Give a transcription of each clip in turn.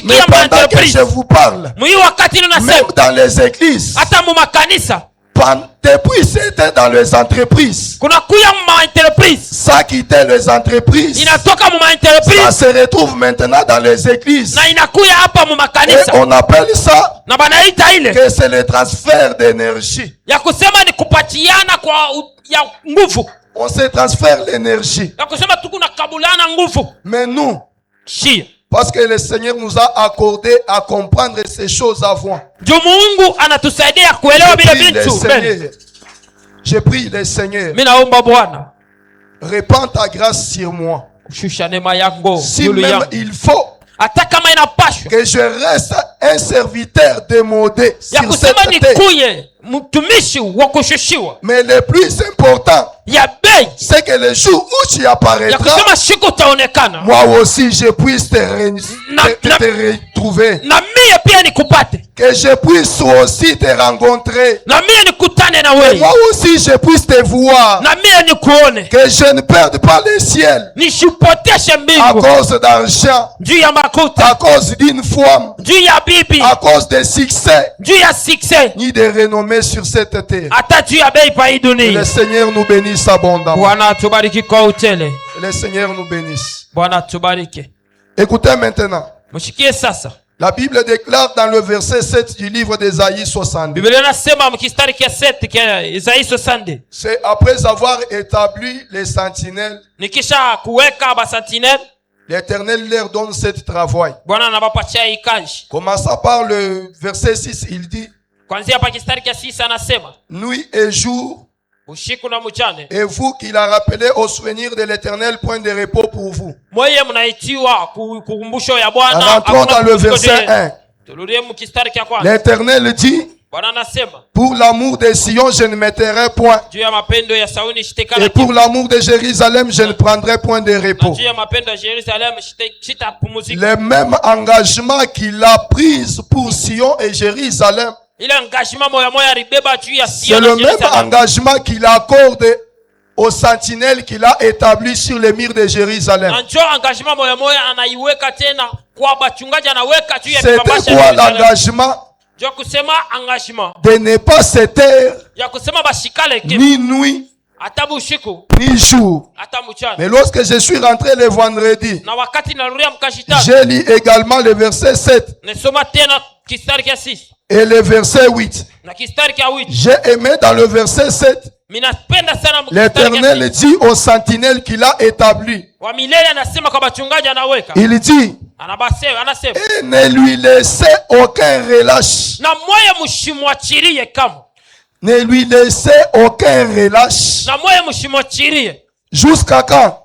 Mais pendant que je vous parle, même dans les églises, depuis c'était dans les entreprises, ça quittait les entreprises, ça se retrouve maintenant dans les églises. Et on appelle ça que c'est le transfert d'énergie. On se transfère l'énergie. Mais nous, parce que le Seigneur nous a accordé à comprendre ces choses avant. Je prie le Seigneur. Répands ta grâce sur moi. Si même il faut que je reste un serviteur démodé sur cette terre. Mais le plus important, c'est que le jour où tu apparaîtras, moi aussi je puisse te retrouver. Que je puisse aussi te rencontrer. Et moi aussi je puisse te voir. Que je ne perde pas le ciel à cause d'argent, à cause d'une femme, à cause de succès, ni de renommée sur cette terre. Que le Seigneur nous bénisse abondamment. Que le Seigneur nous bénisse. Écoutez maintenant. La Bible déclare dans le verset 7 du livre d'Ésaïe 60. C'est après avoir établi les sentinelles, l'Éternel leur donne cette travail. Commençant par le verset 6, il dit: nuit et jour, et vous qui la rappelez au souvenir de l'Éternel, point de repos pour vous. Rentrons dans le verset 1. L'Éternel dit: pour l'amour de Sion, je ne mettrai point. Et pour l'amour de Jérusalem, je ne prendrai point de repos. Le même engagement qu'il a pris pour Sion et Jérusalem, c'est le même engagement qu'il accorde aux sentinelles qu'il a établi sur les murs de Jérusalem. C'était quoi l'engagement? De ne pas se taire ni nuit ni jour. Mais lorsque je suis rentré le vendredi, j'ai lu également le verset 7 et le verset 8. J'ai aimé dans le verset 7, l'Éternel dit aux sentinelles qu'il a établi. Il dit: et ne lui laissez aucun relâche. Ne lui laissez aucun relâche. Jusqu'à quand?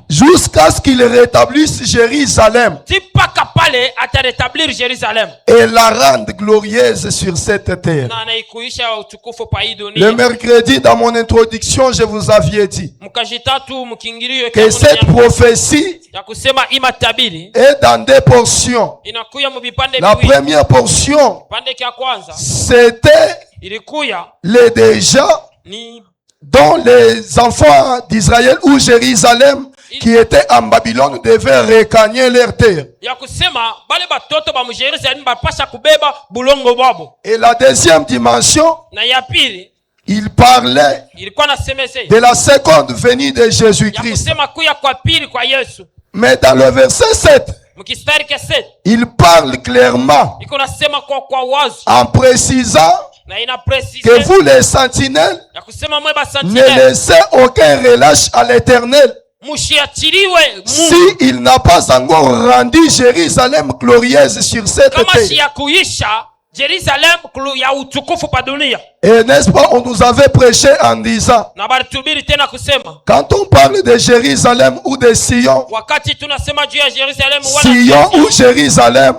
Jusqu'à ce qu'il rétablisse Jérusalem et la rende glorieuse sur cette terre. Le mercredi, dans mon introduction, je vous avais dit que cette prophétie est dans deux portions. La première portion, c'était les déjà dont les enfants d'Israël ou Jérusalem qui étaient en Babylone devaient regagner leur terre. Et la deuxième dimension, il parlait de la seconde venue de Jésus-Christ. Mais dans le verset 7, il parle clairement en précisant que vous les sentinelles ne laissez aucun relâche à l'Éternel si il n'a pas encore rendu Jérusalem glorieuse sur cette terre. Et n'est-ce pas, on nous avait prêché en disant, quand on parle de Jérusalem ou de Sion, Sion ou Jérusalem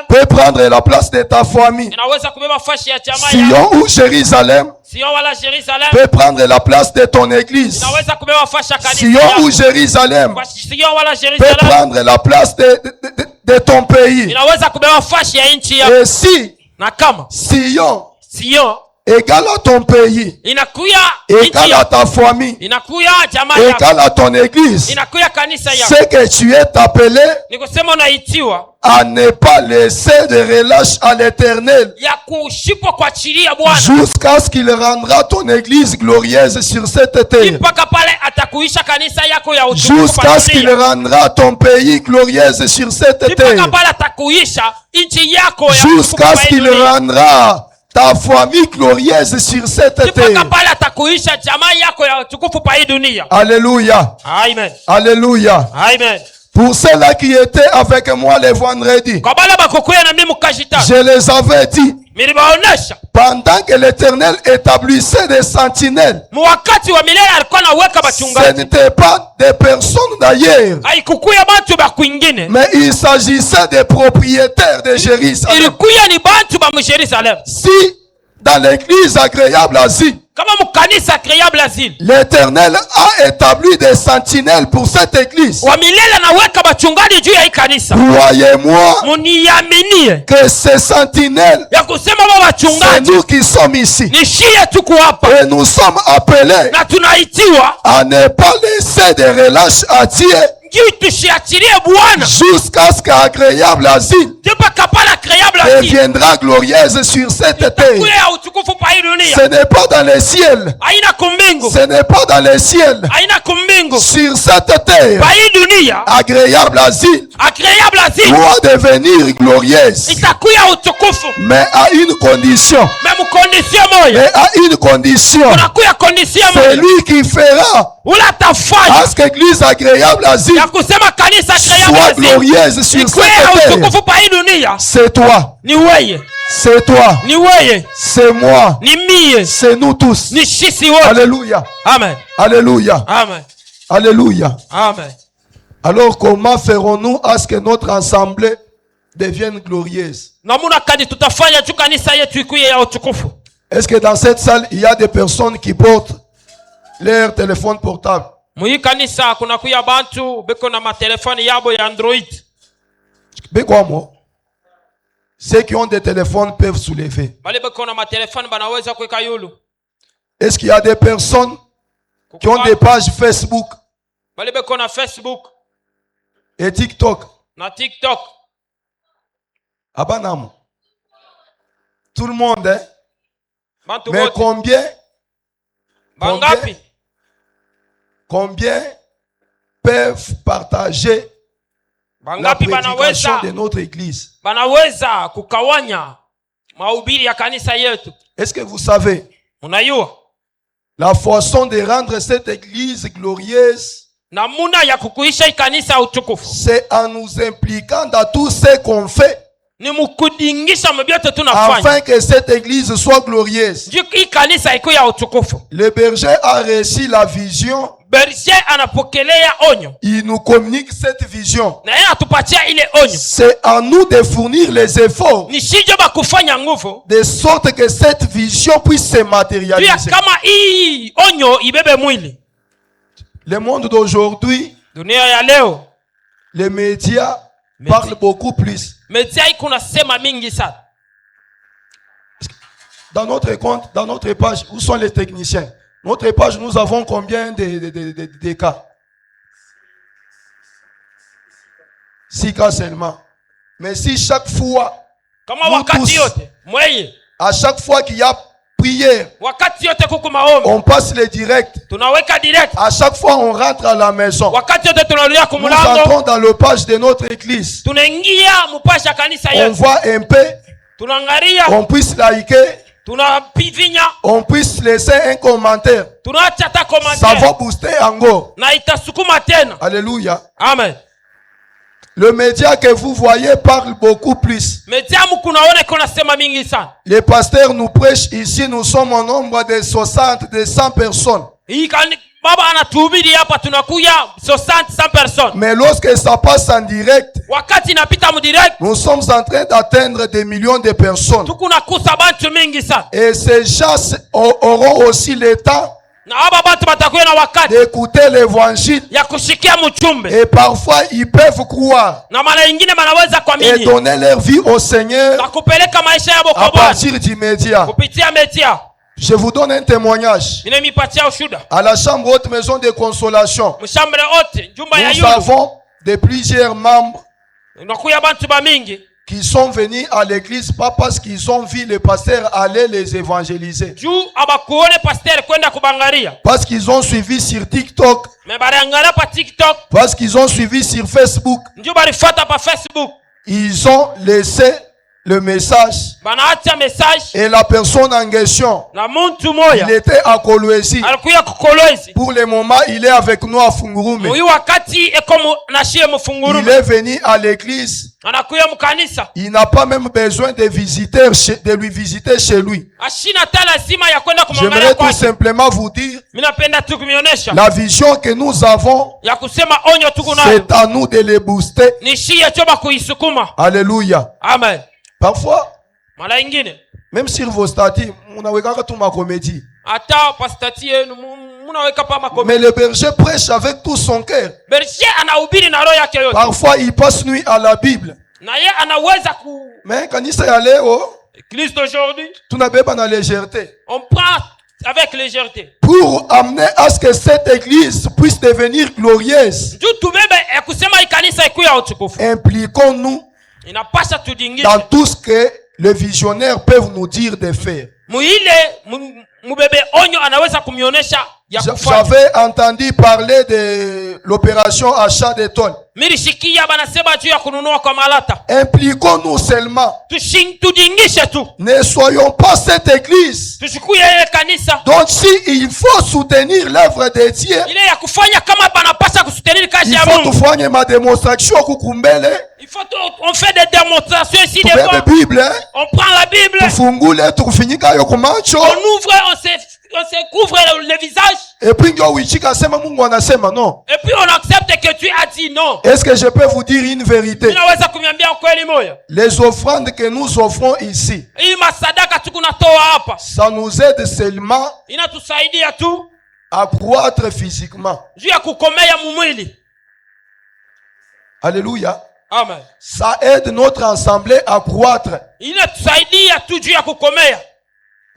peut prendre la place de ta famille. Sion ou Jérusalem peut prendre la place de ton église. Sion ou Jérusalem peut prendre la place de ton pays. Et si Sion égale à ton pays, égale à ta famille, égale à ton église. C'est que tu es appelé à ne pas laisser de relâche à l'Éternel jusqu'à ce qu'il rendra ton église glorieuse sur cette terre, jusqu'à ce qu'il rendra ton pays glorieuse sur cette terre, jusqu'à ce qu'il rendra ta famille glorieuse sur cette terre. Alléluia. Amen. Alléluia. Amen. Pour ceux-là qui étaient avec moi le vendredi, je les avais dit, pendant que l'Éternel établissait des sentinelles, ce n'était pas des personnes d'ailleurs, mais il s'agissait des propriétaires de Jérusalem. Si dans l'église agréable Asie, l'Éternel a établi des sentinelles pour cette église, croyez-moi que ces sentinelles, c'est nous qui sommes ici, et nous sommes appelés à ne pas laisser de relâche à Dieu jusqu'à ce qu'agréable asile deviendra glorieuse sur cette terre. Ce n'est pas dans les ciels. Ce n'est pas dans les ciels. Sur cette terre, agréable asile doit devenir glorieuse. Mais à une condition. Mais à une condition. C'est lui qui fera à ce que l'église agréable asile soit glorieuse sur cette terre. C'est toi. C'est toi. C'est moi. C'est nous tous. Alléluia. Amen. Alléluia. Amen. Alléluia. Amen. Alors comment ferons-nous à ce que notre assemblée devienne glorieuse? Est-ce que dans cette salle, il y a des personnes qui portent leur téléphone portable? Ceux qui ont des téléphones peuvent soulever. Est-ce qu'il y a des personnes qui ont des pages Facebook et TikTok? Abanam. Tout le monde, hein? Mais combien peuvent partager la prédication de notre église? Est-ce que vous savez la façon de rendre cette église glorieuse? C'est en nous impliquant dans tout ce qu'on fait, afin que cette église soit glorieuse. Le berger a reçu la vision. Il nous communique cette vision. C'est à nous de fournir les efforts de sorte que cette vision puisse se matérialiser. Le monde d'aujourd'hui, les médias parlent beaucoup plus. Dans notre compte, dans notre page, où sont les techniciens? Notre page, nous avons combien de cas? 6 cas seulement. Mais si chaque fois, nous tous, à chaque fois qu'il y a prière, on passe les directs. À chaque fois on rentre à la maison, nous entrons dans le page de notre église. On voit un peu, on puisse liker, on puisse laisser un commentaire. Ça va booster encore. Alléluia. Amen. Le média que vous voyez parle beaucoup plus. Les pasteurs nous prêchent ici, nous sommes au nombre de 60, de 100 personnes. Mais lorsque ça passe en direct, nous sommes en train d'atteindre des millions de personnes. Et ces gens auront aussi le temps d'écouter l'évangile. Et parfois ils peuvent croire et donner leur vie au Seigneur à partir du média. Je vous donne un témoignage. À la chambre haute maison de consolation, nous avons de plusieurs membres qui sont venus à l'église, pas parce qu'ils ont vu le pasteur aller les évangéliser, parce qu'ils ont suivi sur TikTok, parce qu'ils ont suivi sur Facebook, ils ont laissé le message et la personne en question, il était à Kolwezi. Pour le moment, il est avec nous à Fungurume. Il est venu à l'église. Il n'a pas même besoin de lui visiter chez lui. J'aimerais tout simplement vous dire, la vision que nous avons, c'est à nous de les booster. Alléluia. Amen. Parfois, même sur vos statuts, on a regardé toute ma comédie. Mais le berger prêche avec tout son cœur. Parfois, il passe nuit à la Bible. Mais quand il s'est allé l'église d'aujourd'hui, tout n'a pas dans légèreté. On prend avec légèreté. Pour amener à ce que cette église puisse devenir glorieuse, impliquons-nous dans tout ce que les visionnaires peuvent nous dire de faire. J'avais entendu parler de l'opération achat des tôles. Impliquons-nous seulement. Ne soyons pas cette église. Donc si il faut soutenir l'œuvre de Dieu, il faut tout faire ma démonstration kukumbele. On fait des démonstrations ici devant. On prend la Bible. On ouvre, on se couvre le visage. Et puis on accepte que tu as dit non. Est-ce que je peux vous dire une vérité? Les offrandes que nous offrons ici, ça nous aide seulement à croître physiquement. Alléluia. Amen. Ça aide notre assemblée à croître.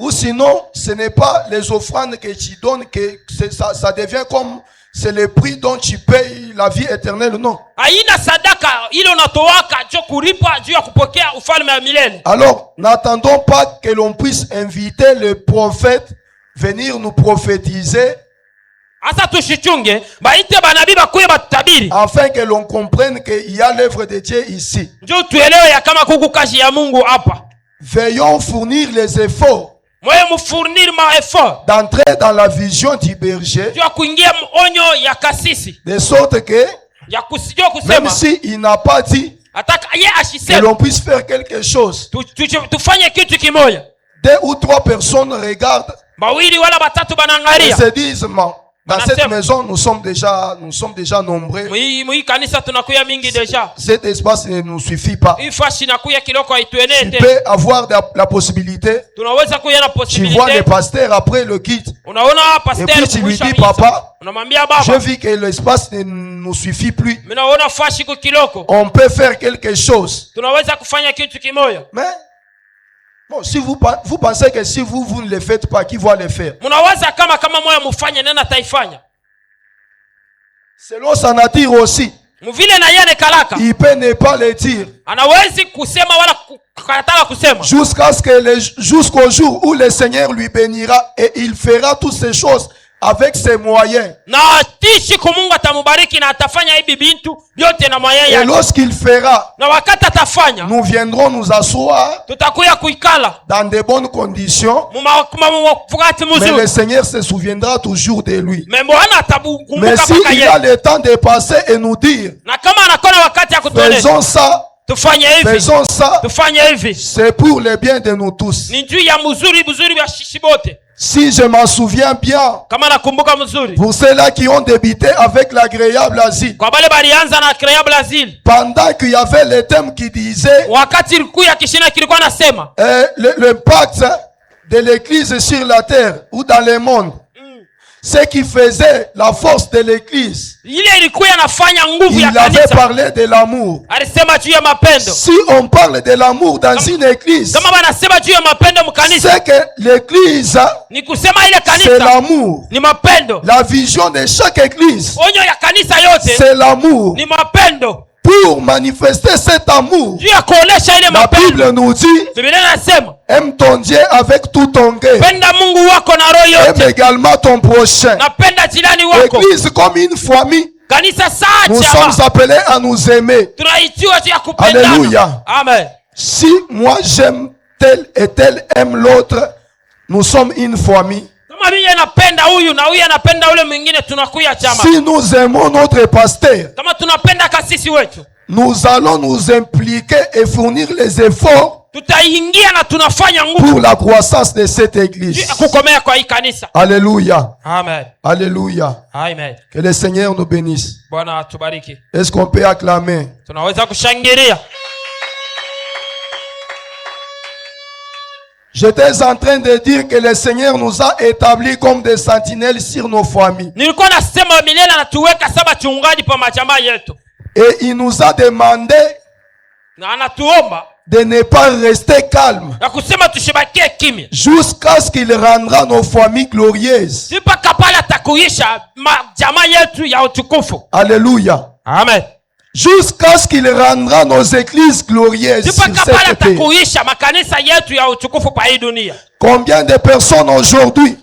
Ou sinon, ce n'est pas les offrandes que tu donnes que ça devient comme c'est le prix dont tu payes la vie éternelle, non. Alors, n'attendons pas que l'on puisse inviter le prophète venir nous prophétiser, afin que l'on comprenne qu'il y a l'œuvre de Dieu ici. Veillons fournir les efforts d'entrer dans la vision du berger, de sorte que même s'il n'a pas dit que l'on puisse faire quelque chose, 2 ou 3 personnes regardent et se disent, dans cette maison, nous sommes déjà nombreux. Cet espace ne nous suffit pas. Tu peux avoir la possibilité. Tu vois le pasteur après le quitte. Et puis tu lui dis, papa, je vis que l'espace ne nous suffit plus. On peut faire quelque chose. Mais bon, si vous pensez que si vous ne le faites pas, qui va le faire? Selon sa nature aussi, il peut ne pas le dire. Jusqu'au jour où le Seigneur lui bénira et il fera toutes ces choses avec ses moyens. Et lorsqu'il fera, nous viendrons nous asseoir dans de bonnes conditions. Mais le Seigneur se souviendra toujours de lui. Mais s'il a le temps de passer et nous dire, faisons ça, faisons ça, c'est pour le bien de nous tous. Si je m'en souviens bien, pour ceux-là qui ont débuté avec l'agréable asile, pendant qu'il y avait le thème qui disait l'impact de l'église sur la terre ou dans le monde, Ce qui faisait la force de l'église. Il avait parlé de l'amour. Si on parle de l'amour dans une église, c'est que l'église, c'est l'amour. La vision de chaque église, c'est l'amour. Pour manifester cet amour, la Bible nous dit: aime ton Dieu avec tout ton cœur, aime également ton prochain. L'église comme une famille, nous sommes appelés à nous aimer. Alléluia. Amen. Si moi j'aime tel et tel aime l'autre, nous sommes une famille. Si nous aimons notre pasteur, nous allons nous impliquer et fournir les efforts pour la croissance de cette église. Alléluia. Amen. Alléluia. Amen. Que le Seigneur nous bénisse. Est-ce qu'on peut acclamer? J'étais en train de dire que le Seigneur nous a établis comme des sentinelles sur nos familles. Et il nous a demandé de ne pas rester calme jusqu'à ce qu'il rendra nos familles glorieuses. Alléluia. Amen. Jusqu'à ce qu'il rendra nos églises glorieuses sur cette terre. Combien de personnes aujourd'hui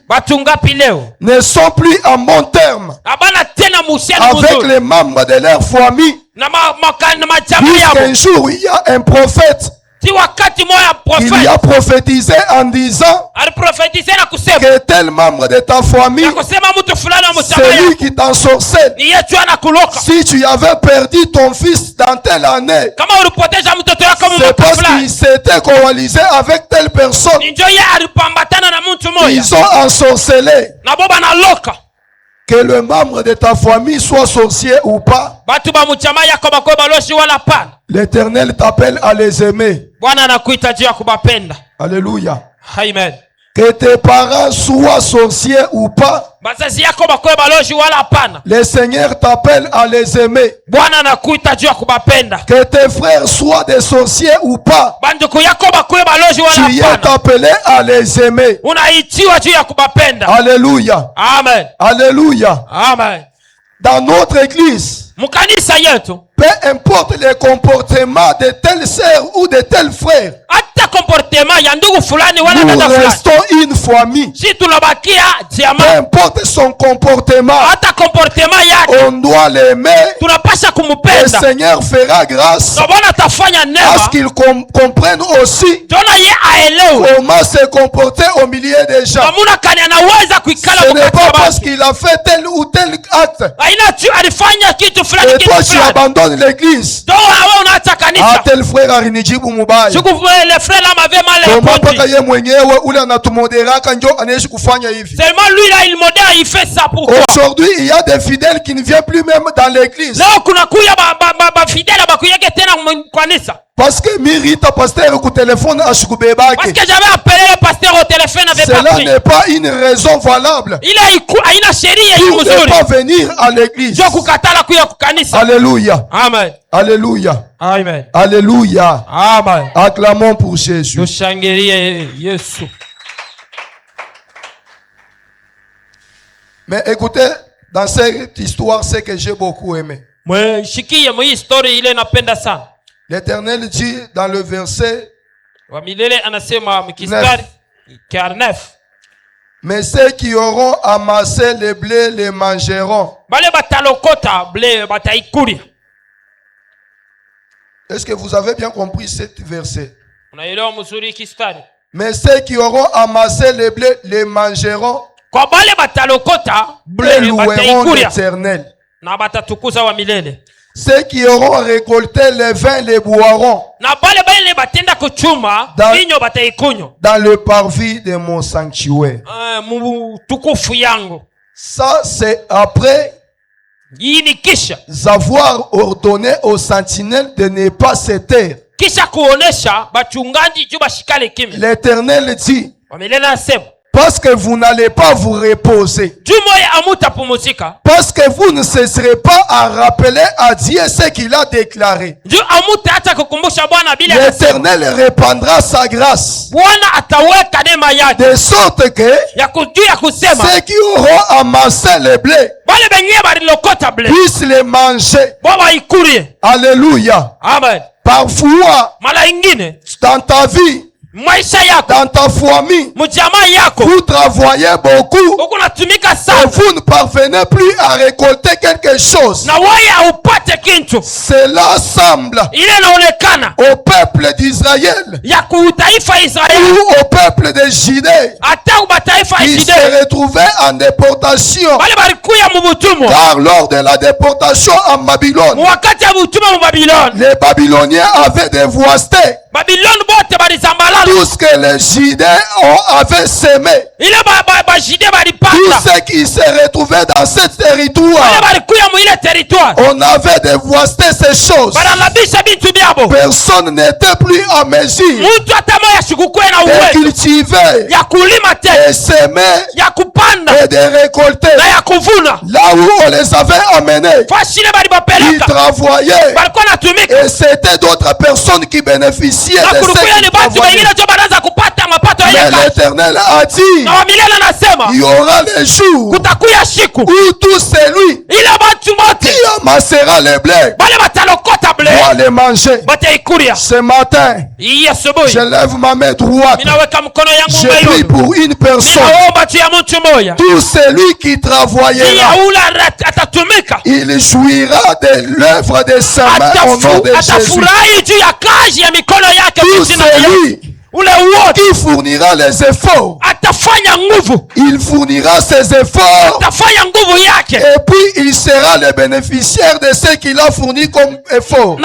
ne sont plus en bon terme avec les membres de leur famille? Puisqu'un jour il y a un prophète, il a prophétisé en disant que tel membre de ta famille, c'est lui qui t'ensorcelle. Si tu avais perdu ton fils dans telle année, c'est parce qu'il s'était coalisé avec telle personne. Ils ont ensorcelé. Que le membre de ta famille soit sorcier ou pas, l'Éternel t'appelle à les aimer. Alléluia. Amen. Que tes parents soient sorciers ou pas, le Seigneur t'appelle à les aimer. Que tes frères soient des sorciers ou pas, tu es appelé à les aimer. Alléluia. Amen. Alléluia. Amen. Dans notre église, peu importe le comportement de telle sœur ou de tel frère, nous restons une famille. Peu importe son comportement, on doit l'aimer. Le Seigneur fera grâce à ce qu'il comprenne aussi comment se comporter au milieu des gens. Ce n'est pas parce qu'il a fait tel ou tel acte et toi tu abandonnes l'église. Ah, tel frère arinijibu mubaya. Aujourd'hui, il y a des fidèles qui ne viennent plus même dans l'église. Parce que Mirita pasteur au téléphone à Shukubebake. Parce que j'avais appelé le pasteur au téléphone avec pas. Cela n'est pas une raison valable. Il ne pas venir à l'église. Alléluia. Amen. Alléluia. Amen. Alléluia. Amen. Acclamons pour Jésus. Mais écoutez, dans cette histoire, c'est que j'ai beaucoup aimé. L'Éternel dit dans le verset 9, mais ceux qui auront amassé le blé les mangeront. Est-ce que vous avez bien compris ce verset? Mais ceux qui auront amassé le blé les mangeront et loueront l'Éternel. Ceux qui auront récolté le vin les boiront dans le parvis de mon sanctuaire. Ça, c'est après avoir ordonné aux sentinelles de ne pas se taire. L'Éternel dit: Parce que vous n'allez pas vous reposer. Parce que vous ne cesserez pas à rappeler à Dieu ce qu'il a déclaré. L'Éternel répandra sa grâce. De sorte que ceux qui auront amassé le blé puissent les manger. Alléluia. Amen. Parfois, dans ta vie, dans ta famille, vous travaillez beaucoup et vous ne parvenez plus à récolter quelque chose. Cela semble au peuple d'Israël ou au peuple de Judée qui se retrouvait en déportation, car lors de la déportation en Babylone, les Babyloniens avaient dévasté tout ce que les Judéens avaient semé. Tout ce qui se retrouvait dans ce territoire, on avait dévasté ces choses. Personne n'était plus en mesure de cultiver, de semer et de récolter. Là où on les avait amenés, ils travaillaient et c'était d'autres personnes qui bénéficiaient de ce qu'ils travaillaient. Mais l'Éternel a dit, il y aura les jours où tout celui qui amassera les blés va les manger. Ce matin, je lève ma main droite. Je prie pour une personne. Tout celui qui travaillera, il jouira de l'œuvre de sa main au nom de Jésus. Tout celui qui fournira les efforts, il fournira ses efforts et puis il sera le bénéficiaire de ce qu'il a fourni comme effort.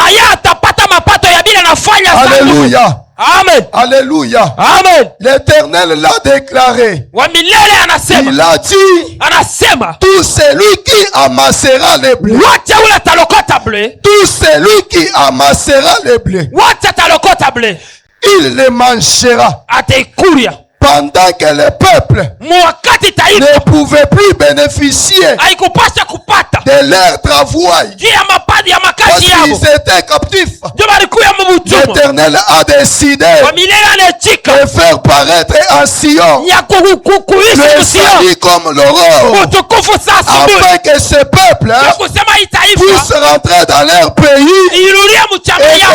Alléluia. Amen. Alléluia. Amen. L'Éternel l'a déclaré. Il a dit, tout celui qui amassera les blés, tout celui qui amassera les blés, il les mangera. Pendant que le peuple ne pouvait plus bénéficier de leur travail parce qu'ils étaient captifs, l'Éternel a décidé de faire paraître en Sion le salut comme l'aurore, afin que ce peuple puisse rentrer dans leur pays et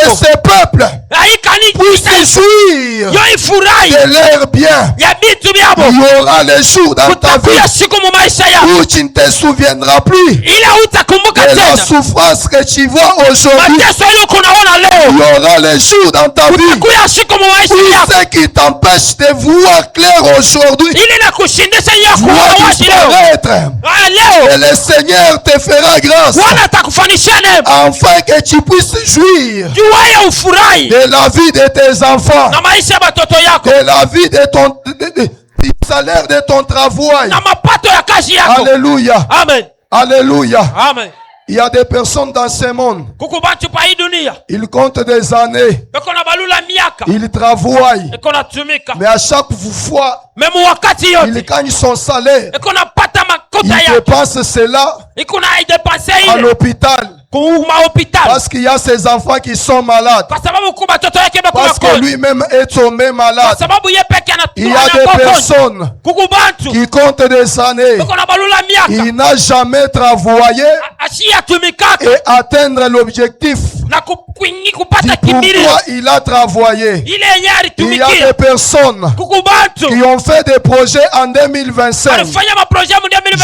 que ce peuple puisse jouir de leur bien. Il y aura les jours dans ta vie où tu ne te souviendras plus de la souffrance que tu vois aujourd'hui. Il y aura les jours dans ta vie où ce qui t'empêche de voir clair aujourd'hui va disparaître. Et le Seigneur te fera grâce afin que tu puisses jouir de la vie de tes enfants, de la vie de ton du salaire de ton travail. Alléluia. Amen. Alléluia. Amen. Il y a des personnes dans ce monde. Ils comptent des années. Ils travaillent. Mais à chaque fois, ils gagnent son salaire. Ils dépensent cela à l'hôpital. Parce qu'il y a ses enfants qui sont malades. Parce que lui-même est tombé malade. Il y a des personnes qui comptent des années. Il n'a jamais travaillé et atteindre l'objectif du pourquoi il a travaillé. Il y a des personnes qui ont fait des projets en 2025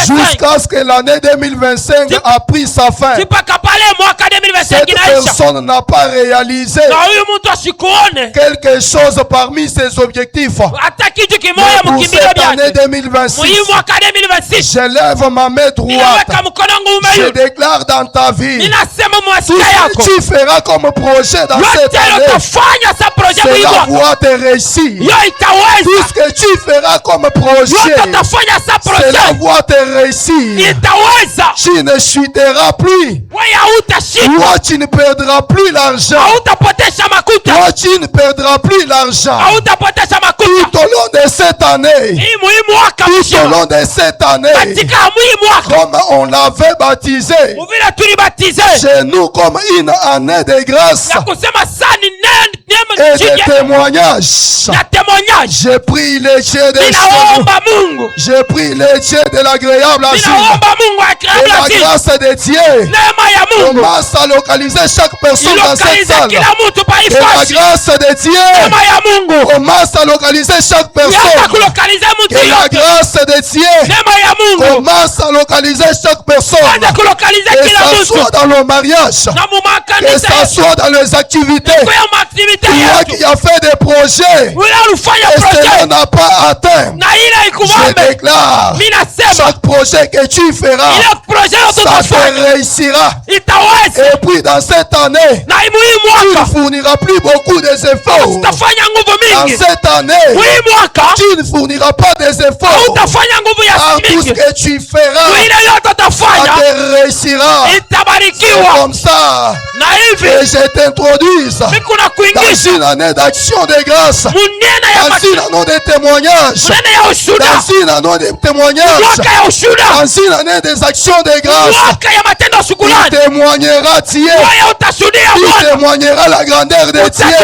jusqu'à ce que l'année 2025 a pris sa fin. Cette personne n'a pas réalisé quelque chose parmi ses objectifs. Mais pour cette année 2026, je lève ma main droite. Je déclare dans ta vie, tout ce que tu feras comme projet dans cette année, c'est la voie de réussir. Tout ce que tu feras comme projet, c'est la voie de réussir. Tu ne chuteras plus. Toi, tu ne perdras plus l'argent. Toi, tu ne perdras plus l'argent. Tout au long de cette année, tout au long de cette année, comme on l'avait baptisé chez nous comme une année de grâce et de témoignage. J'ai pris les jets des choses. J'ai pris les jets de l'agréable asile. Et la grâce de Dieu commence à localiser chaque personne dans cette salle. Et la grâce de Dieu commence à localiser chaque personne. Et la grâce de Dieu commence à localiser chaque personne. Que ça soit dans le mariage, que ça soit dans les activités. Toi qui as fait des projets et cela n'a pas atteint, je déclare, chaque projet que tu feras, ça te réussira. Et puis dans cette année, tu ne fourniras plus beaucoup d'efforts. Dans cette année, tu ne fourniras pas des efforts. Car tout ce que tu feras, ça te réussira. C'est comme ça que je t'introduise dans une année d'action de grâce, dans une année de témoignage, dans une année de témoignage, dans une année des actions de grâce. Tu témoigneras Dieu, tu témoigneras la grandeur de Dieu,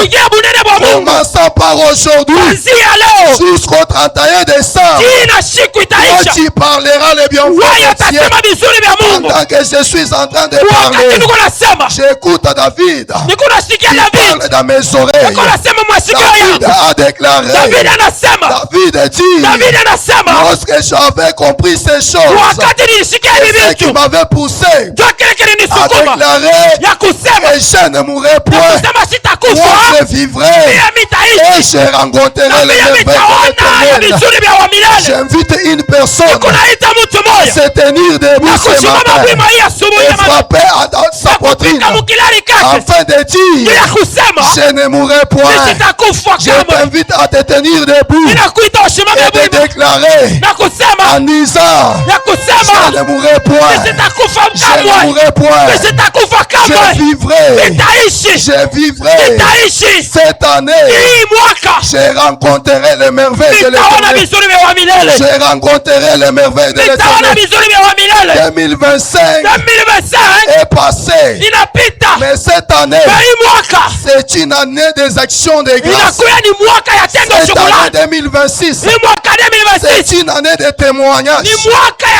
commençant par aujourd'hui jusqu'au 31 décembre. Toi tu parleras les bienfaits de Dieu. Pendant que je suis en train de parler, j'écoute David qui parle dans mes oreilles. David a déclaré, David dit, lorsque j'avais compris ces choses, ce qui m'avait poussé a déclaré que je ne mourrai point, moi je vivrai et je rencontrerai les merveilles de l'Éternel. J'invite une personne à se tenir debout ce matin et frapper à sa poitrine afin de dire, je ne mourrai point. Je t'invite à te tenir debout et de déclarer en disant, je ne mourrai point, je ne mourrai point, je vivrai cette année, je rencontrerai les merveilles de l'Éternel. Je rencontrerai les merveilles de l'Éternel. 2025 est passé, mais cette année c'est une année des actions de grâce. Cette année 2026 c'est une année de témoignage.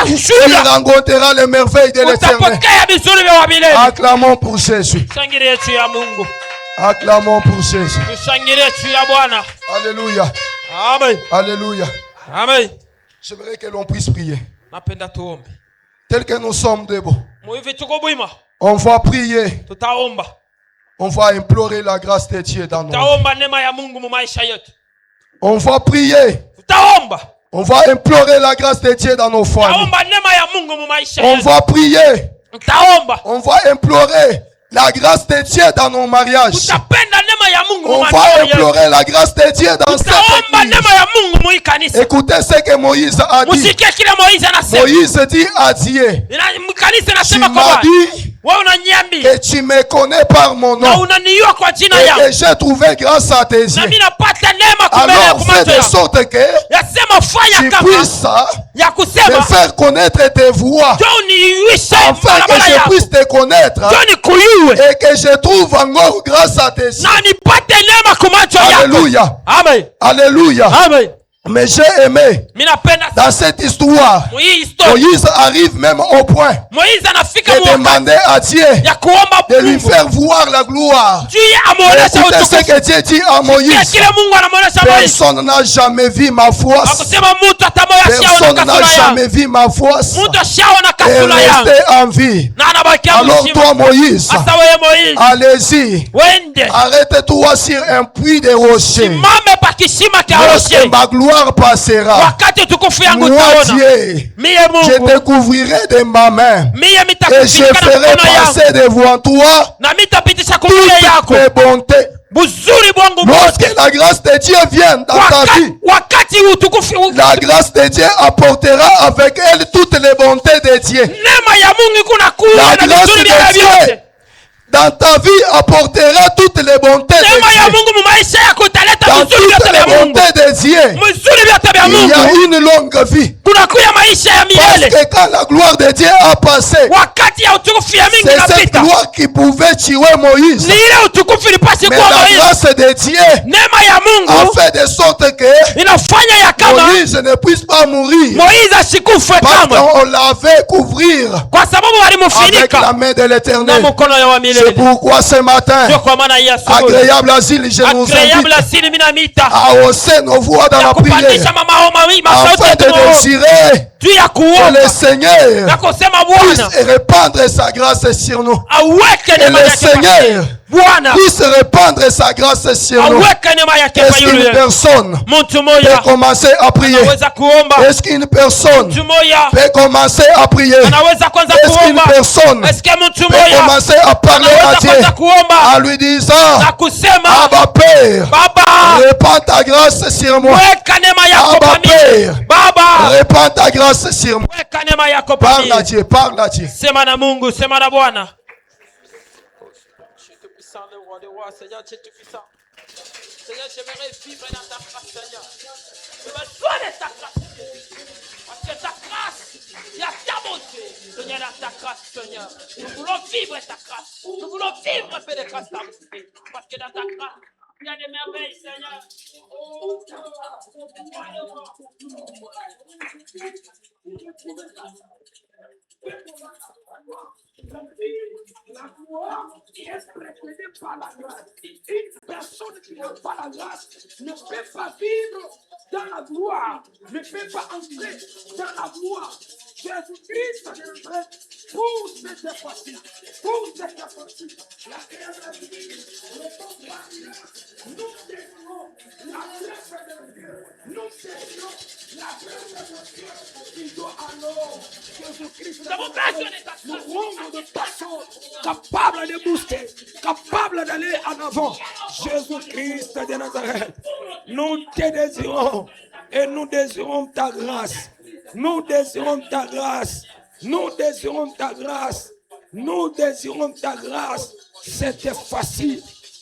Tu rencontreras les merveilles de l'Éternel. Acclamons pour Jésus. Acclamons pour Jésus. Alléluia. Amen. Alléluia. Amen. J'aimerais que l'on puisse prier. Tel que nous sommes debout, on va prier. On va implorer la grâce de Dieu dans nos vies. On va prier. On va implorer la grâce de Dieu dans nos familles. On va prier. On va implorer la grâce de Dieu dans nos mariages. On va implorer la grâce de Dieu dans cette église. Écoutez ce que Moïse a dit. Moïse dit à Dieu, tu m'as dit que tu me connais par mon nom et que j'ai trouvé grâce à tes yeux. Alors fais de sorte que tu puisses me faire connaître tes voies, afin que je puisse te connaître et que je trouve encore grâce à tes yeux. Alléluia. Amen. Alléluia. Amen. Mais j'ai aimé dans cette histoire, Moïse arrive même au point de demander à Dieu de lui faire voir la gloire. Écoutez ce que Dieu dit à Moïse. Personne n'a jamais vu ma foi. Personne n'a jamais vu ma foi et rester en vie. Alors toi Moïse, allez-y, arrête-toi sur un puits de rocher. Lorsque ma gloire passera, moi Dieu, je te couvrirai de ma main et je ferai passer devant toi toutes mes bontés Lorsque la grâce de Dieu vient dans ta vie, la grâce de Dieu apportera avec elle toutes les bontés de Dieu. La grâce de Dieu dans ta vie apportera toutes les bontés de Dieu. Dans toutes les bontés de Dieu, il y a une longue vie. Parce que quand la gloire de Dieu a passé, c'est cette gloire qui pouvait tuer Moïse. Mais la grâce de Dieu a fait de sorte que Moïse ne puisse pas mourir. Parce qu'on l'avait couvrir avec la main de l'Éternel. C'est pourquoi ce matin, agréable asile, je nous invite à hausser nos voix dans la prière afin de désirer que le Seigneur puisse répandre sa grâce sur nous. Que le Seigneur puisse répandre sa grâce sur nous. Est-ce qu'une personne peut commencer à prier? Est-ce qu'une personne peut commencer à prier? Est-ce qu'une personne peut commencer à parler à Dieu en lui disant: Abba Père, répands ta grâce sur moi. Abba Père, répands ta grâce sur moi. Parle à Dieu, parle à Dieu. Seigneur, tu es tout puissant. Seigneur, j'aimerais vivre dans ta grâce, Seigneur. Je veux besoin de ta grâce. Parce que ta grâce, il y a ta bonté. Seigneur, dans ta grâce, Seigneur. Nous voulons vivre ta grâce. Nous voulons vivre un peu de grâce, ta bonté. Parce que dans ta grâce, il y a des merveilles, Seigneur. La gloire est précédée par la grâce. Une personne qui n'a pas la grâce ne peut pas vivre dans la gloire, ne peut pas entrer dans la gloire. Jésus-Christ est prêt pour cette fois-ci, pour cette fois-ci. La grâce de Dieu, nous déclarons la grâce de Dieu, nous déclarons la grâce de Dieu. Il doit alors Jésus-Christ nous rendre de façon capable de booster, capable d'aller en avant. Jésus-Christ de Nazareth, nous te désirons et nous désirons ta grâce. Nous désirons ta grâce. Nous désirons ta grâce. Nous désirons ta grâce. C'était facile.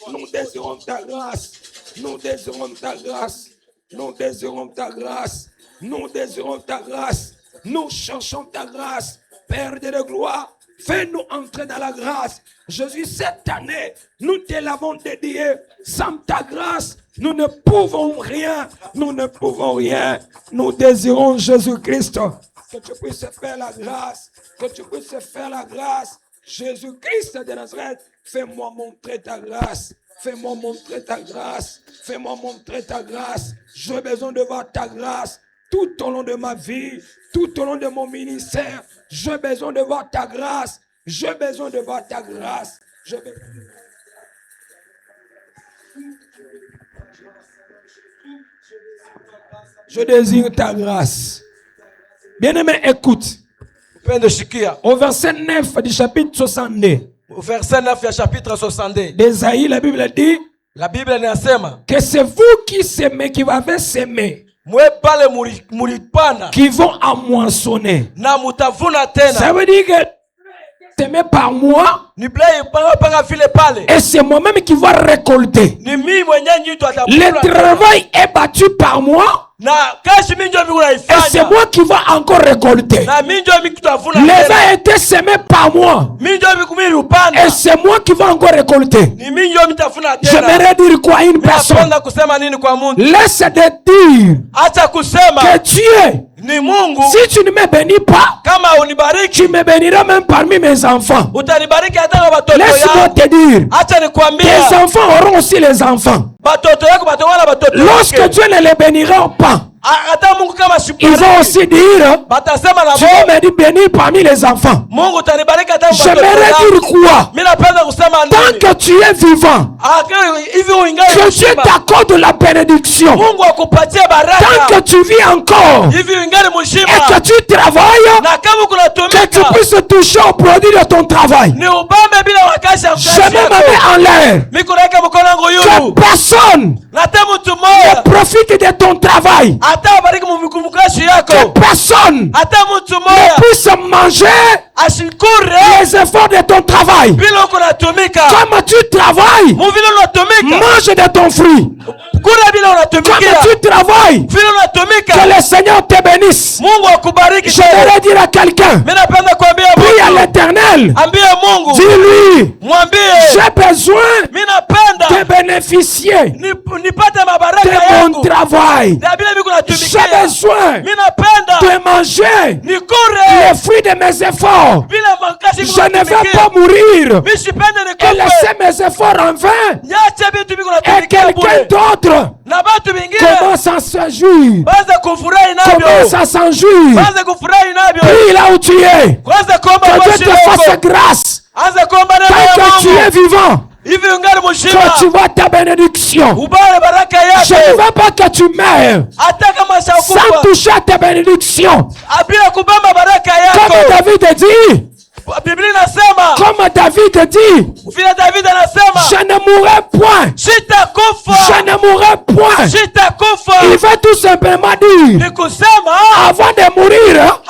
Nous désirons ta grâce. Nous désirons ta grâce. Nous désirons ta grâce. Nous désirons ta grâce. Nous cherchons ta grâce. Père de gloire, fais-nous entrer dans la grâce. Jésus, cette année, nous te l'avons dédié. Sans ta grâce, nous ne pouvons rien. Nous ne pouvons rien. Nous désirons Jésus-Christ. Que tu puisses faire la grâce. Que tu puisses faire la grâce. Jésus-Christ de Nazareth, fais-moi montrer ta grâce. Fais-moi montrer ta grâce. Fais-moi montrer ta grâce. J'ai besoin de voir ta grâce. Tout au long de ma vie, tout au long de mon ministère, j'ai besoin de voir ta grâce. J'ai besoin de voir ta grâce. Je désire ta grâce. Bien-aimé, écoute. Au verset 9 du chapitre 62. Au verset 9 du chapitre 62. D'Ésaïe, la Bible dit que c'est vous qui s'aimez, qui avez s'aimer, qui vont à moissonner. Ça veut dire que s'aimer par moi, et c'est moi-même qui va récolter. Le travail est battu par moi, et c'est moi qui va encore récolter. Les a été semés par moi, et c'est moi qui va encore récolter. J'aimerais dire quoi à une personne? Laisse de dire que Dieu, si tu ne me bénis pas, tu me béniras même parmi mes enfants. Laisse-moi te dire, tes enfants auront aussi les enfants. Lorsque Dieu ne les bénira pas, Ils vont aussi dire, Dieu m'a dit béni parmi les enfants. J'aimerais dire quoi? Tant que tu es vivant, que Dieu t'accorde la bénédiction. Tant que tu vis encore et que tu travailles, que tu puisses toucher au produit de ton travail. Je mets ma main en l'air. Que personne ne profite de ton travail. Que personne ne puisse manger les efforts de ton travail. Comme tu travailles, mange de ton fruit. Comme tu travailles, que le Seigneur te bénisse. Je voudrais dire à quelqu'un, prie à l'Éternel, dis-lui, j'ai besoin de bénéficier de mon travail. J'ai besoin de manger les fruits de mes efforts. Je ne vais pas mourir et laisser mes efforts en vain et quelqu'un d'autre commence à se jouir. Commence à s'en jouir. Prie là où tu es. Que Dieu te fasse grâce. Tant que tu es vivant, que tu vois ta bénédiction. Je ne veux pas que tu meurs sans toucher à ta bénédiction. Comme David dit, comme David dit, je ne mourrai point. Je ne mourrai point. Il veut tout simplement dire, avant de mourir,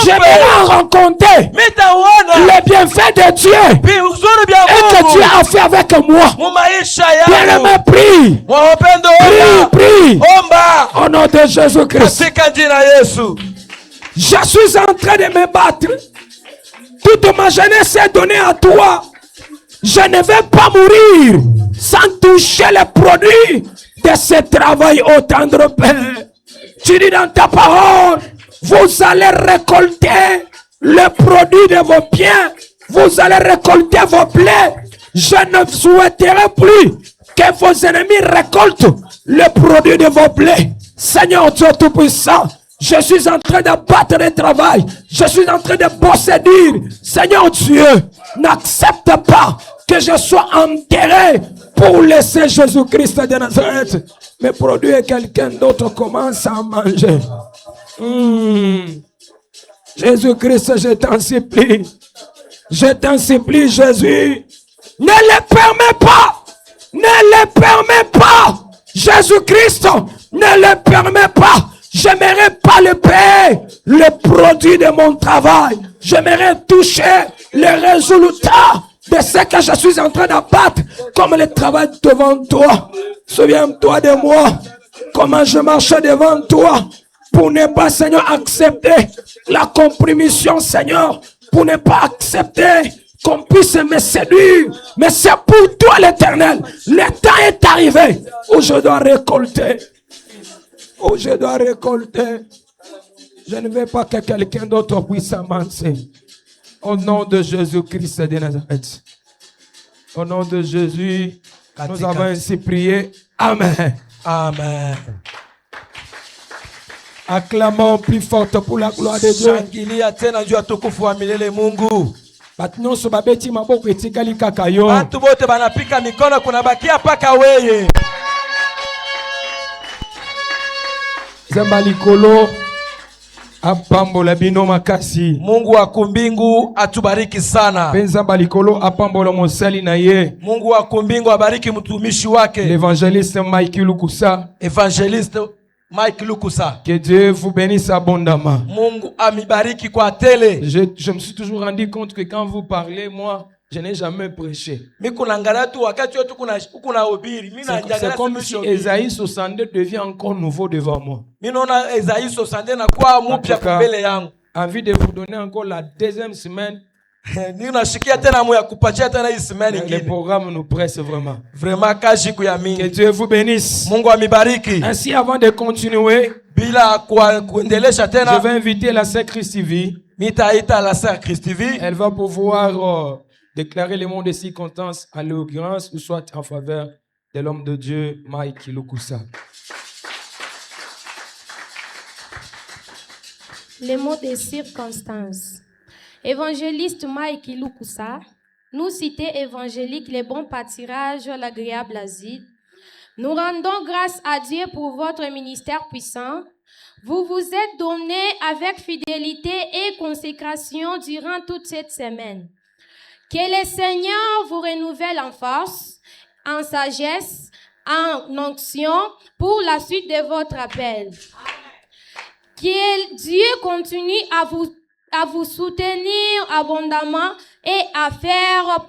j'aimerais rencontrer les bienfaits de Dieu et que Dieu a fait avec moi. Bien-aimé, prie. Prie. Au nom de Jésus-Christ. Je suis en train de me battre. Toute ma jeunesse est donnée à toi. Je ne vais pas mourir sans toucher les produits de ce travail, ô tendre Père. Tu dis dans ta parole, vous allez récolter le produit de vos biens. Vous allez récolter vos blés. Je ne souhaiterai plus que vos ennemis récoltent le produit de vos blés. Seigneur Dieu Tout-Puissant, je suis en train de battre le travail. Je suis en train de bosser dire, Seigneur Dieu, n'accepte pas que je sois enterré pour laisser Jésus-Christ de Nazareth me produire. Quelqu'un d'autre commence à manger. Jésus-Christ, je t'en supplie. Je t'en supplie, Jésus. Ne le permets pas. Ne le permets pas. Jésus-Christ, ne le permets pas. J'aimerais pas le payer, le produit de mon travail. J'aimerais toucher les résultats de ce que je suis en train d'abattre, comme le travail devant toi. Souviens-toi de moi, comment je marchais devant toi, pour ne pas, Seigneur, accepter la compromission, Seigneur, pour ne pas accepter qu'on puisse me séduire. Mais c'est pour toi, l'Éternel. Le temps est arrivé où je dois récolter. Où je dois récolter. Je ne veux pas que quelqu'un d'autre puisse avancer. Au nom de Jésus-Christ de Nazareth. Au nom de Jésus, nous avons ainsi prié. Amen. Amen. Acclamons plus forte pour la gloire de Dieu. Maintenant, ce babeti maboko etikali kaka yo. Batu bote banapika mikono kuna bakia paka weye. Zambalikolo apambola bino makasi. Mungu wa kumbingu atubariki sana. Zambalikolo apambola mosali na ye. Mungu wa kumbingu abariki mtumishi wake. L'évangéliste Mike Lukusa. Évangéliste Mike Lukusa. Que Dieu vous bénisse abondamment. Mungu amibariki kwa tele. Je me suis toujours rendu compte que quand vous parlez, moi, je n'ai jamais prêché. C'est comme si Ésaïe 62 devient encore nouveau devant moi. Envie de vous donner encore la deuxième semaine. Le programme nous presse vraiment. Que Dieu vous bénisse. Ainsi, avant de continuer, je vais inviter la sœur Christ TV. Elle va pouvoir déclarer les mots de circonstance à l'occurrence ou soit en faveur de l'homme de Dieu Mike Lukusa. Les mots des circonstances. Évangéliste Mike Lukusa, nous citer évangélique les bons pâtirages, l'agréable asile. Nous rendons grâce à Dieu pour votre ministère puissant. Vous vous êtes donné avec fidélité et consécration durant toute cette semaine. Que le Seigneur vous renouvelle en force, en sagesse, en onction pour la suite de votre appel. Que Dieu continue à vous soutenir abondamment et à faire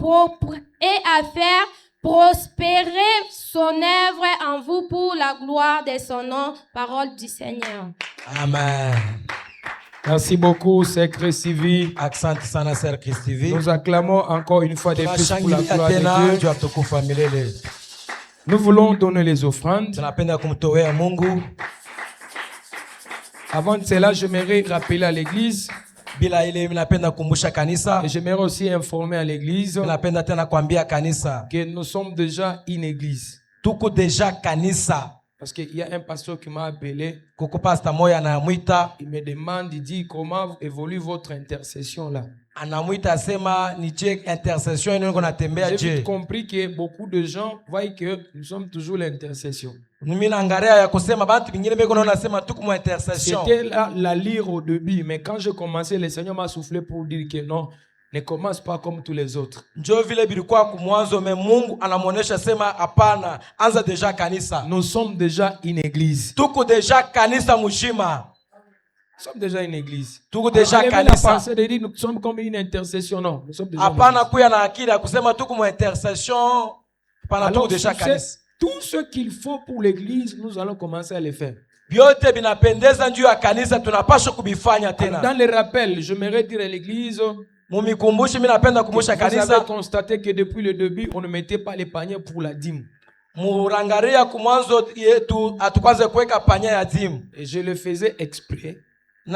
prospérer son œuvre en vous pour la gloire de son nom. Parole du Seigneur. Amen. Merci beaucoup, Sœur Christivi. Asante sana Sœur Christivi. Nous acclamons encore une fois des plus pour la gloire de Dieu. Nous voulons donner les offrandes. Avant de cela, j'aimerais rappeler à l'église. Et j'aimerais aussi informer à l'église que nous sommes déjà une église. Parce qu'il y a un pasteur qui m'a appelé. Il me demande, il dit, comment évolue votre intercession là? J'ai vite compris que beaucoup de gens voient que nous sommes toujours l'intercession. C'était là la lire au début, mais quand je commençais, le Seigneur m'a soufflé pour dire que non, ne commence pas comme tous les autres. Nous sommes déjà une église. Nous sommes déjà une église. La pensée de dire nous sommes comme une intercession, non. Nous sommes déjà tout ce qu'il faut pour l'église, nous allons commencer à le faire. Dans les rappels, j'aimerais dire à l'église, vous avez constaté que depuis le début, on ne mettait pas les paniers pour la dîme. Et je le faisais exprès. Je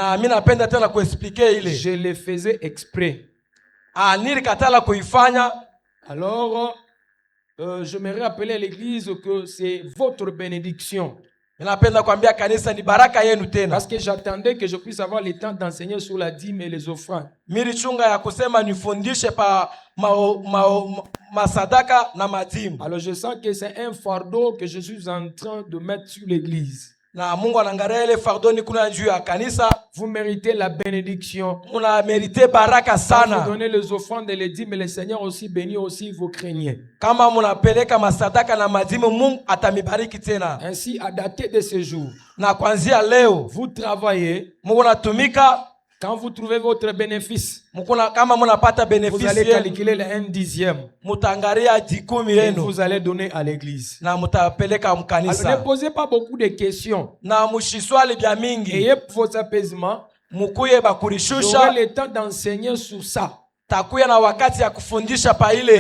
le faisais exprès. Alors, j'aimerais rappeler à l'église que c'est votre bénédiction. Parce que j'attendais que je puisse avoir le temps d'enseigner sur la dîme et les offrandes. Alors je sens que c'est un fardeau que je suis en train de mettre sur l'église. Vous méritez la bénédiction. Vous donnez les offrandes et les dîmes, mais le Seigneur aussi bénit aussi vos craignez. Ainsi, à dater de ce jour, vous travaillez. Quand vous trouvez votre bénéfice, vous allez calculer le 1/10. Et vous allez donner à l'église. Alors ne posez pas beaucoup de questions. Ayez vos apaisements. J'aurai le temps d'enseigner sur ça. Mais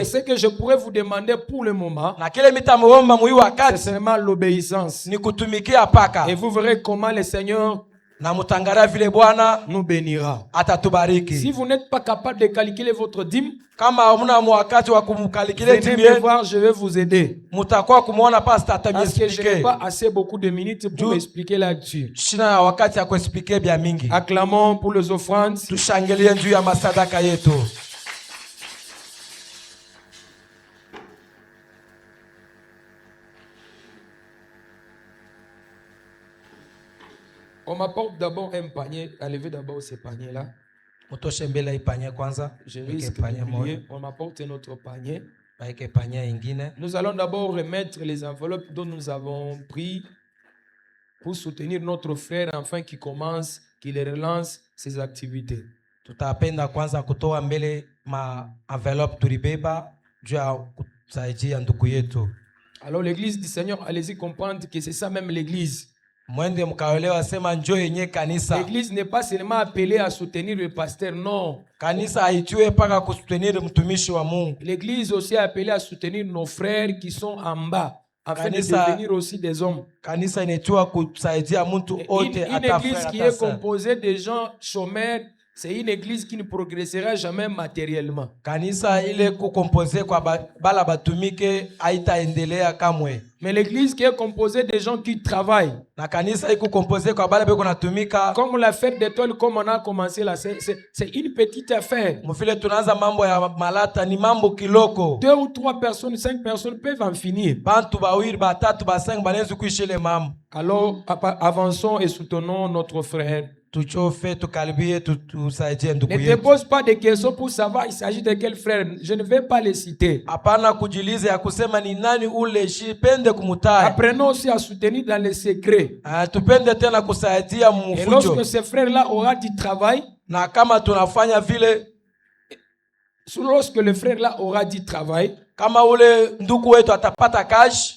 ce que je pourrais vous demander pour le moment, c'est seulement l'obéissance. Et vous verrez comment le Seigneur nous bénira. Si vous n'êtes pas capable de calculer votre dîme, venez me voir, je vais vous aider. Parce que je n'ai pas assez beaucoup de minutes pour expliquer là-dessus. Acclamons pour les offrandes. On m'apporte d'abord un panier. Enlevez d'abord ce panier-là. Je risque d'oublier. On m'apporte un autre panier. Nous allons d'abord remettre les enveloppes dont nous avons pris pour soutenir notre frère afin qu'il commence, qu'il relance ses activités. Alors l'église du Seigneur, allez-y comprendre que c'est ça même l'église. L'église n'est pas seulement appelée à soutenir le pasteur, non. L'église aussi est appelée à soutenir nos frères qui sont en bas, afin de devenir aussi des hommes. Une église qui est composée de gens chômeurs, C'est une église qui ne progressera jamais matériellement. Kanisa ile kukompoze kwa bala batumike haitaendelea kamwe. Mais l'église qui est composée de gens qui travaillent. Na kanisa iko composé kwa bala beko natumika. Comme la fête d'étoile, comme on a commencé là, c'est une petite affaire. Mufile tunaanza mambo ya malata ni mambo kiloko. 2 ou 3 personnes, 5 personnes peuvent en finir. Bantu bawiri batatu basangi banaweza kuishi le mambo. Alors avançons et soutenons notre frère. Ne te pose pas de questions pour savoir il s'agit de quel frère. Je ne vais pas les citer. Apprenons aussi à soutenir dans les secrets. Et lorsque ce frère-là aura du travail, lorsque le frère-là aura du travail,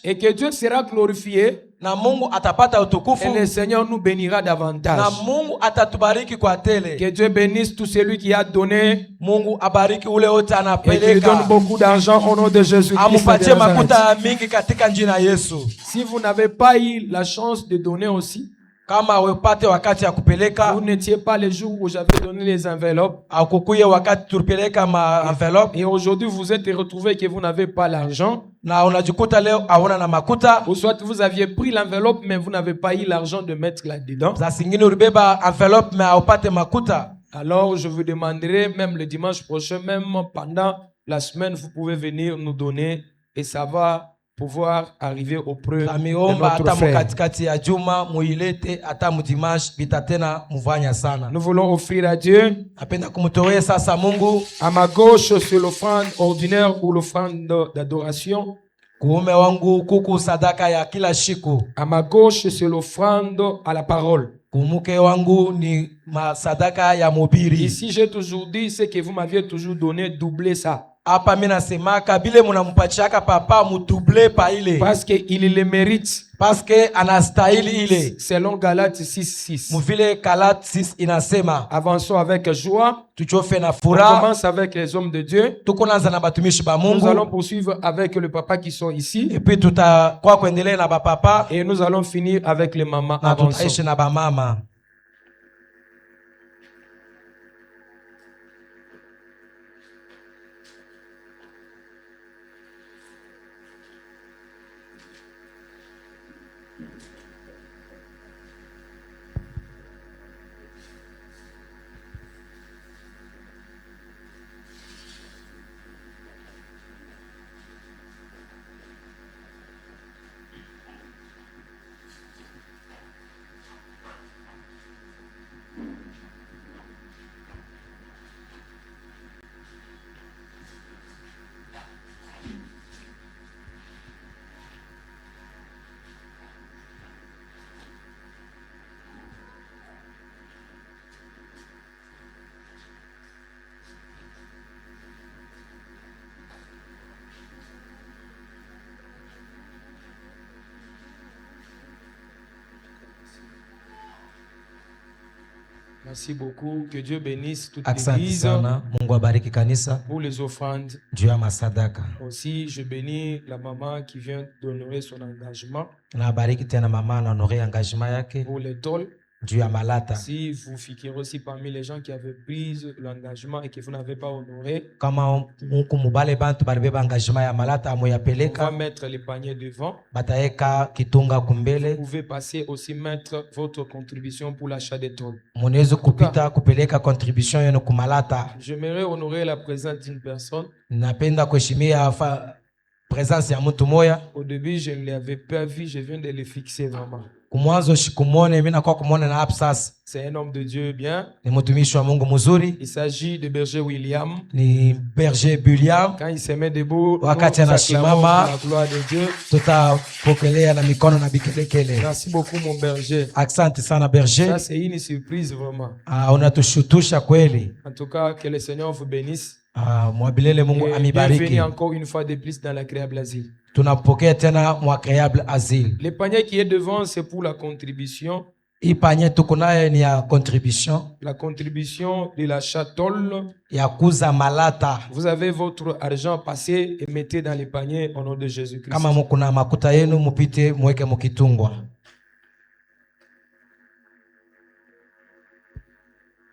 et que Dieu sera glorifié, na Mungu atapata utukufu, et le Seigneur nous bénira davantage. Na Mungu atatubariki kwa tele. Que Dieu bénisse tout celui qui a donné. Mungu abariki ule wote anapeleka. Et qui donne beaucoup d'argent au nom de Jésus-Christ. Amupatie makuta mingi katika jina Yesu. Si vous n'avez pas eu la chance de donner aussi, kama wepate wakati ya kupeleka, vous n'étiez pas les jours où j'avais donné les enveloppes, akukuye wakati tulipeleka ma envelope, et aujourd'hui vous êtes retrouvé que vous n'avez pas l'argent, na unajikuta leo hauna na makuta, ou soit vous aviez pris l'enveloppe mais vous n'avez pas eu l'argent de mettre là-dedans, za singine ulibeba envelope mais haupate makuta, alors je vous demanderai même le dimanche prochain, même pendant la semaine, vous pouvez venir nous donner et ça va pouvoir arriver auprès de notre frère. Nous voulons offrir à Dieu. À ma gauche, c'est l'offrande ordinaire ou l'offrande d'adoration. À ma gauche, c'est l'offrande à la parole. Ici, j'ai toujours dit ce que vous m'aviez toujours donné, doublez ça. Parce qu'il le mérite. Parce que anastahili ile. Selon Galates 6:6. Muvile Galates 6 inasema. Avançons avec joie. Tuchofe na On furaha. commence avec les hommes de Dieu. Tukonaanza na batumishi ba Mungu. Nous allons poursuivre avec le papa qui sont ici. Et puis tutakuwa kuendelea na ba papa. Et nous allons finir avec les mamans. Na tutaishi na ba mama. Merci beaucoup. Que Dieu bénisse toute Asante l'église. sana. Mungu abariki kanisa. Pour les offrandes. Juu ya masadaka. Aussi, je bénis la maman qui vient d'honorer son engagement. Na abariki tena mama na honorer engagement yake. Pour les tôles. Juu ya malata. Si vous figurez aussi parmi les gens qui avaient pris l'engagement et que vous n'avez pas honoré, kama Mungu mubale bantu balibeba engagement ya malata on amoyapeleka. va mettre les paniers devant. Bataeka kitunga kumbele. Vous pouvez passer aussi mettre votre contribution pour l'achat des tôles. Munaweza kupita kupeleka contribution yenu kumalata. J'aimerais honorer la présence d'une personne. Napenda kuheshimia présence ya mtu moya. Au début, je ne l'avais pas vu, je viens de le fixer vraiment. Kumwanzo shikumone, mimi nakuwa kumwona na hapo sasa. C'est un homme de Dieu bien. Ni mtumishi wa Mungu mzuri. Il s'agit de berger William. Ni berger William. Quand il se met debout, wakati anasimama, la gloire de Dieu. Tutapokelea na mikono na bikelekele. Merci beaucoup mon berger. Asante sana berger. Ça c'est une surprise vraiment. Unatushutusha kweli. En tout cas, que le Seigneur vous bénisse. Mwabilele Mungu amibariki. Bienvenue encore une fois de plus dans l'agréable asile. Tunapokea tena mwagréable asile. Le panier qui est devant, c'est pour la contribution. Hii panier tuko nayo ni ya contribution. La contribution de la chatole. Ya kuza malata. Vous avez votre argent, passé et mettez dans les paniers au nom de Jésus-Christ. Kama mukuna makuta yenu mupite mweke mukitungwa.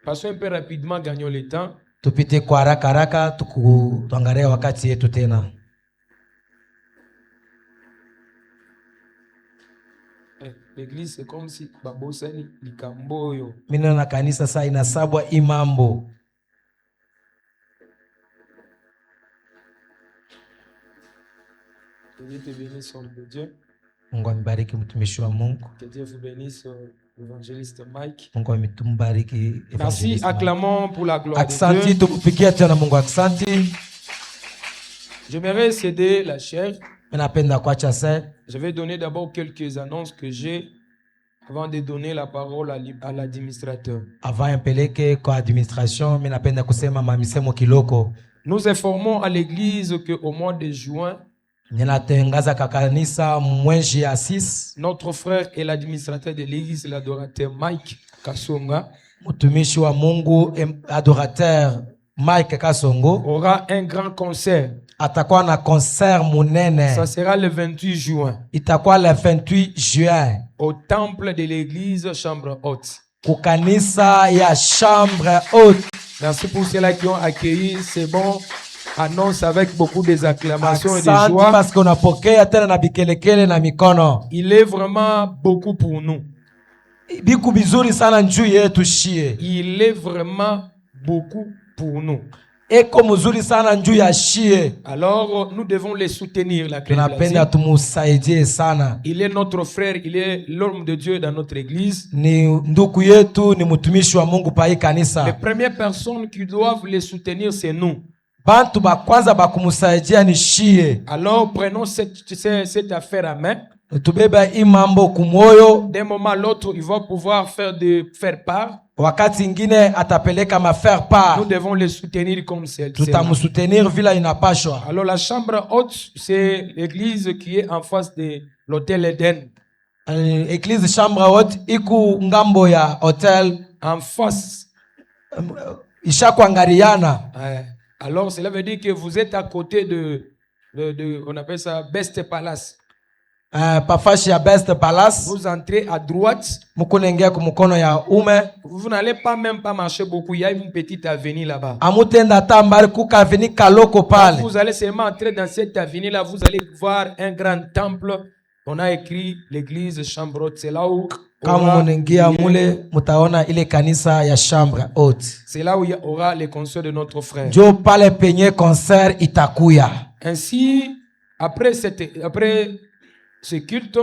Passons un peu rapidement, gagnons le temps. Tupite kwa haraka haraka tuangalie wakati yetu tena. L'église c'est comme si babosani likamboyo. Mimi na kanisa sasa inasabwa imambo. Que Dieu te bénisse, homme de Dieu. Mungu ambariki mtumishi wa Mungu. Que Dieu vous bénisse, évangéliste Mike. Mungu ametumbariki. Merci, acclamons pour la gloire Aksanti, de Dieu. tukupikia tena Mungu aksanti. J'aimerais céder la chair. Napenda kuacha sasa. Je vais donner d'abord quelques annonces que j'ai avant de donner la parole à l'administrateur. Avant impeleke kwa administration, mimi napenda kusema mamisemo kiloko. Nous informons à l'église que au mois de juin, ninatangaza kakanisa mwezi ya 6, notre frère et l'administrateur de l'église, l'adorateur Mike Kasonga, mtumishi wa Mungu adorateur Mike Kasongo aura un grand concert. Atakuwa na concert munene. Ça sera le 28 juin. Itakuwa le 28 juin. Au temple de l'église Chambre Haute. Kukanisa ya Chambre Haute. Merci pour ceux-là qui ont accueilli. C'est bon. Annonce avec beaucoup d'acclamations et de joie. Parce qu'on a pokea tena na bikelekele na mikono. Il est vraiment beaucoup pour nous. Biku bizuri sana njuu yetu shie. Il est vraiment beaucoup pour nous. Eko mzuri sana njuu ya shie. Alors nous devons les soutenir, la tunapenda tumusaidie sana. Il est notre frère, il est l'homme de Dieu dans notre église. Ni ndugu yetu, ni mtumishi wa Mungu pa hii kanisa. Les premières personnes qui doivent les soutenir, c'est nous. Bantu ba kwanza ba kumusaidia ni shie. Alors prenons cette affaire à main. Tubeba imambo kumoyo. D'un moment à l'autre, il va pouvoir faire part. Wakati ingine atapeleka faire part. Nous devons les soutenir comme c'est. Tutamsoutenir vila inapashwa. Alors la chambre haute, c'est l'église qui est en face de l'hôtel Eden. Église chambre haute iku ngambo ya hôtel en face. Ishakwangariana. Alors cela veut dire que vous êtes à côté de on appelle ça Best Palace. Pafashi ya Best Palace. Vous entrez à droite. Mukunengia kumukono ya ume. Vous n'allez pas même pas marcher beaucoup. Il y a une petite avenue là-bas. Amutenda tambari kuka avenue kaloko pale. Vous allez seulement entrer dans cette avenue là. Vous allez voir un grand temple. On a écrit l'église Chambre Haute. C'est là où kama munengia mule mutaona ile kanisa ya Chambre Haute. C'est là où il y aura les concerts de notre frère. Jo pale penye concert itakuya. Ainsi après ce culte,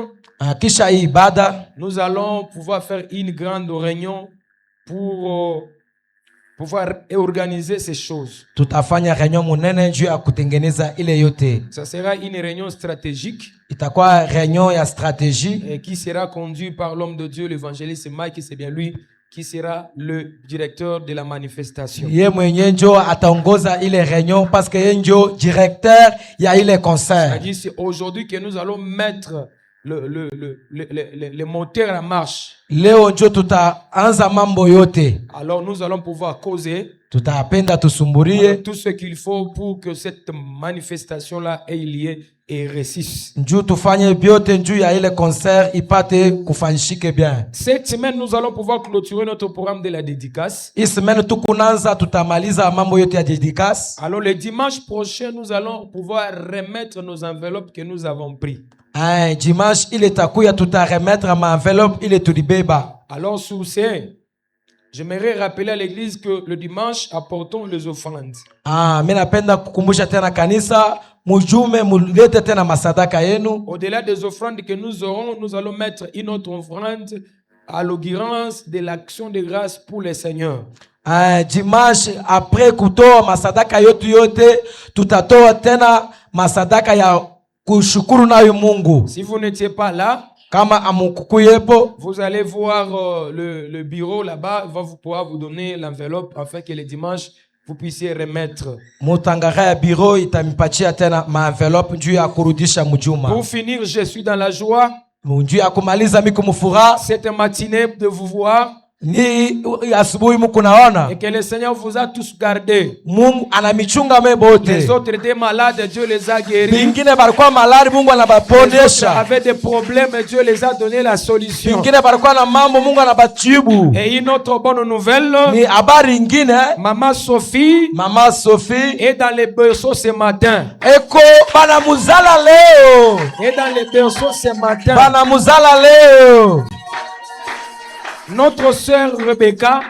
kisha ibada, nous allons pouvoir faire une grande réunion pour pouvoir organiser ces choses. Tutafanya réunion munene juu ya kutengeneza ile yote. Ça sera une réunion stratégique. Itakuwa réunion ya stratégie et qui sera conduite par l'homme de Dieu, l'évangéliste Mike, c'est bien lui qui sera le directeur de la manifestation. Ye mwenye njo ataongoza ile réunion parce que ye njo directeur ya ile concert. C'est-à-dire c'est aujourd'hui que nous allons mettre le moteur en marche. Leo njo tutaanza mambo yote. Alors nous allons pouvoir causer. Tutapenda tusumburie tout ce qu'il faut pour que cette manifestation là ait lieu et réussisse. Njoo tufanye biote njoo ya ile concert ipate kufanyishike bien. Cette semaine nous allons pouvoir clôturer notre programme de la dédicace. Hii semaine tukunanza tutamaliza mambo yote ya dédicace. Alors le dimanche prochain nous allons pouvoir remettre nos enveloppes que nous avons pris. Dimanche ile takuya tutaremettre ma enveloppe ile tulibeba. Alors sous ces j'aimerais rappeler à l'église que le dimanche apportons les offrandes. Mimi napenda kukumbusha tena kanisa mujume mulete tena masadaka yenu. Au-delà des offrandes que nous aurons, nous allons mettre une autre offrande à l'occurrence de l'action de grâce pour le Seigneur. Dimanche après kutoa masadaka yote tutatoa tena masadaka ya kushukuru nayo Mungu. Si vous n'étiez pas là, kama amukukuyepo, vous allez voir le bureau là-bas, va vous pouvoir vous donner l'enveloppe afin que le dimanche vous puissiez remettre. Mutangara ya bureau itamipatia tena ma enveloppe njuu ya kurudisha mjuma. Pour finir, je suis dans la joie. Njuu ya kumaliza miko mufura. Cette matinée de vous voir. Ni asubuhi Mungu naona. Et que le Seigneur vous a tous gardés. Mungu anamichunga mebote. Les autres étaient malades, Dieu les a guéris. Bingine balikuwa malari, Mungu anabaponyesha. Les autres avaient des problèmes, Dieu les a donné la solution. Bingine balikuwa na mambo, Mungu anabajibu. Et une autre bonne nouvelle. Ni habari ingine. Maman Sophie est dans les berceaux ce matin. Eko bana muzala leo. Et dans les berceaux ce matin. Bana muzala leo. Notre sœur Rebecca,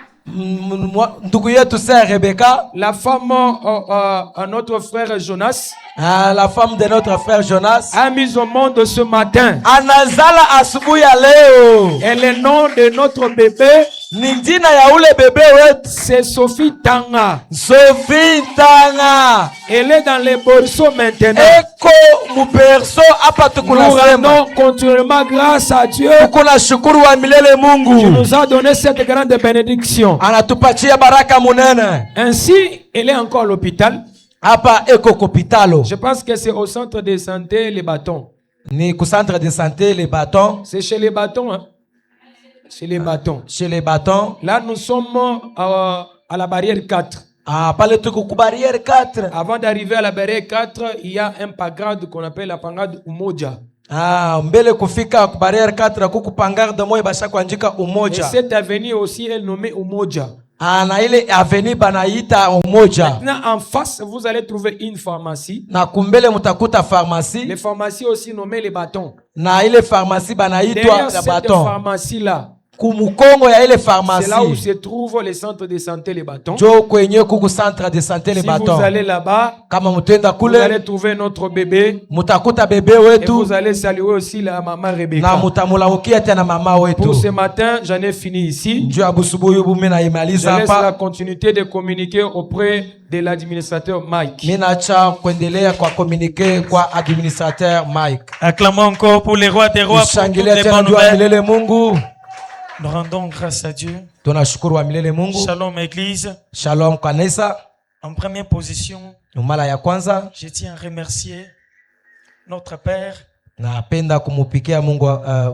la femme à notre frère Jonas, la femme de notre frère Jonas, a mis au monde ce matin. Anazala asubuhi ya leo. Et le nom de notre bébé, Nindina ya ule bébé wetu, c'est Sophie Tanga. Sophie Tanga. Elle est dans les berceaux maintenant. Eko mu berceau hapa tukunasema. Nous rendons continuellement grâce à Dieu. Tukunashukuru wa milele Mungu. Qui nous a donné cette grande bénédiction. Anatupatia baraka munene. Ainsi, elle est encore à l'hôpital. Hapa eko kopitalo. Je pense que c'est au centre de santé Les Bâtons. Ni ku centre de santé Les Bâtons. C'est chez Les Bâtons, hein? Chez Les Bâtons. Chez Les Bâtons. Là, nous sommes à la barrière 4. Ah, pale tuko ku barrière 4. Avant d'arriver à la barrière 4, il y a un pagrade qu'on appelle la pagrade Umoja. Ah, mbele kufika ku barrière 4 kuku pangarde moyo basha kuandika Umoja. Et cette avenue aussi est nommée Umoja. Ah, na ile avenue banaita Umoja. Maintenant, en face, vous allez trouver une pharmacie. Na kumbele mutakuta pharmacie. Les pharmacies aussi nommées Les Bâtons. Na ile pharmacie banaitwa La Bâton. Cette pharmacie-là, Kumukongo ya ile pharmacie. c'est là où se trouve les centres de santé Les Bâtons. Jo kwenye kuku centre de santé Les Bâtons. Si vous allez là-bas, kama mutenda kule, vous allez trouver notre bébé. Mutakuta bébé Et wetu. vous allez saluer aussi la maman Rebecca. Na mutamulamukia tena mama wetu. Pour ce matin, j'en ai fini ici. Ndio abusubuhi bume na imaliza Je laisse hapa. la continuité de communiquer auprès de l'administrateur Mike. Minacha kuendelea kwa communiquer kwa administrateur Mike. Acclamons encore pour les rois des rois pour toutes les bonnes nouvelles. Milele Mungu. Nous rendons grâce à Dieu. Tunashukuru wa milele Mungu. Shalom Église. Shalom kanisa. En première position, Mara ya kwanza, je tiens à remercier notre Père. Napenda kumupikia Mungu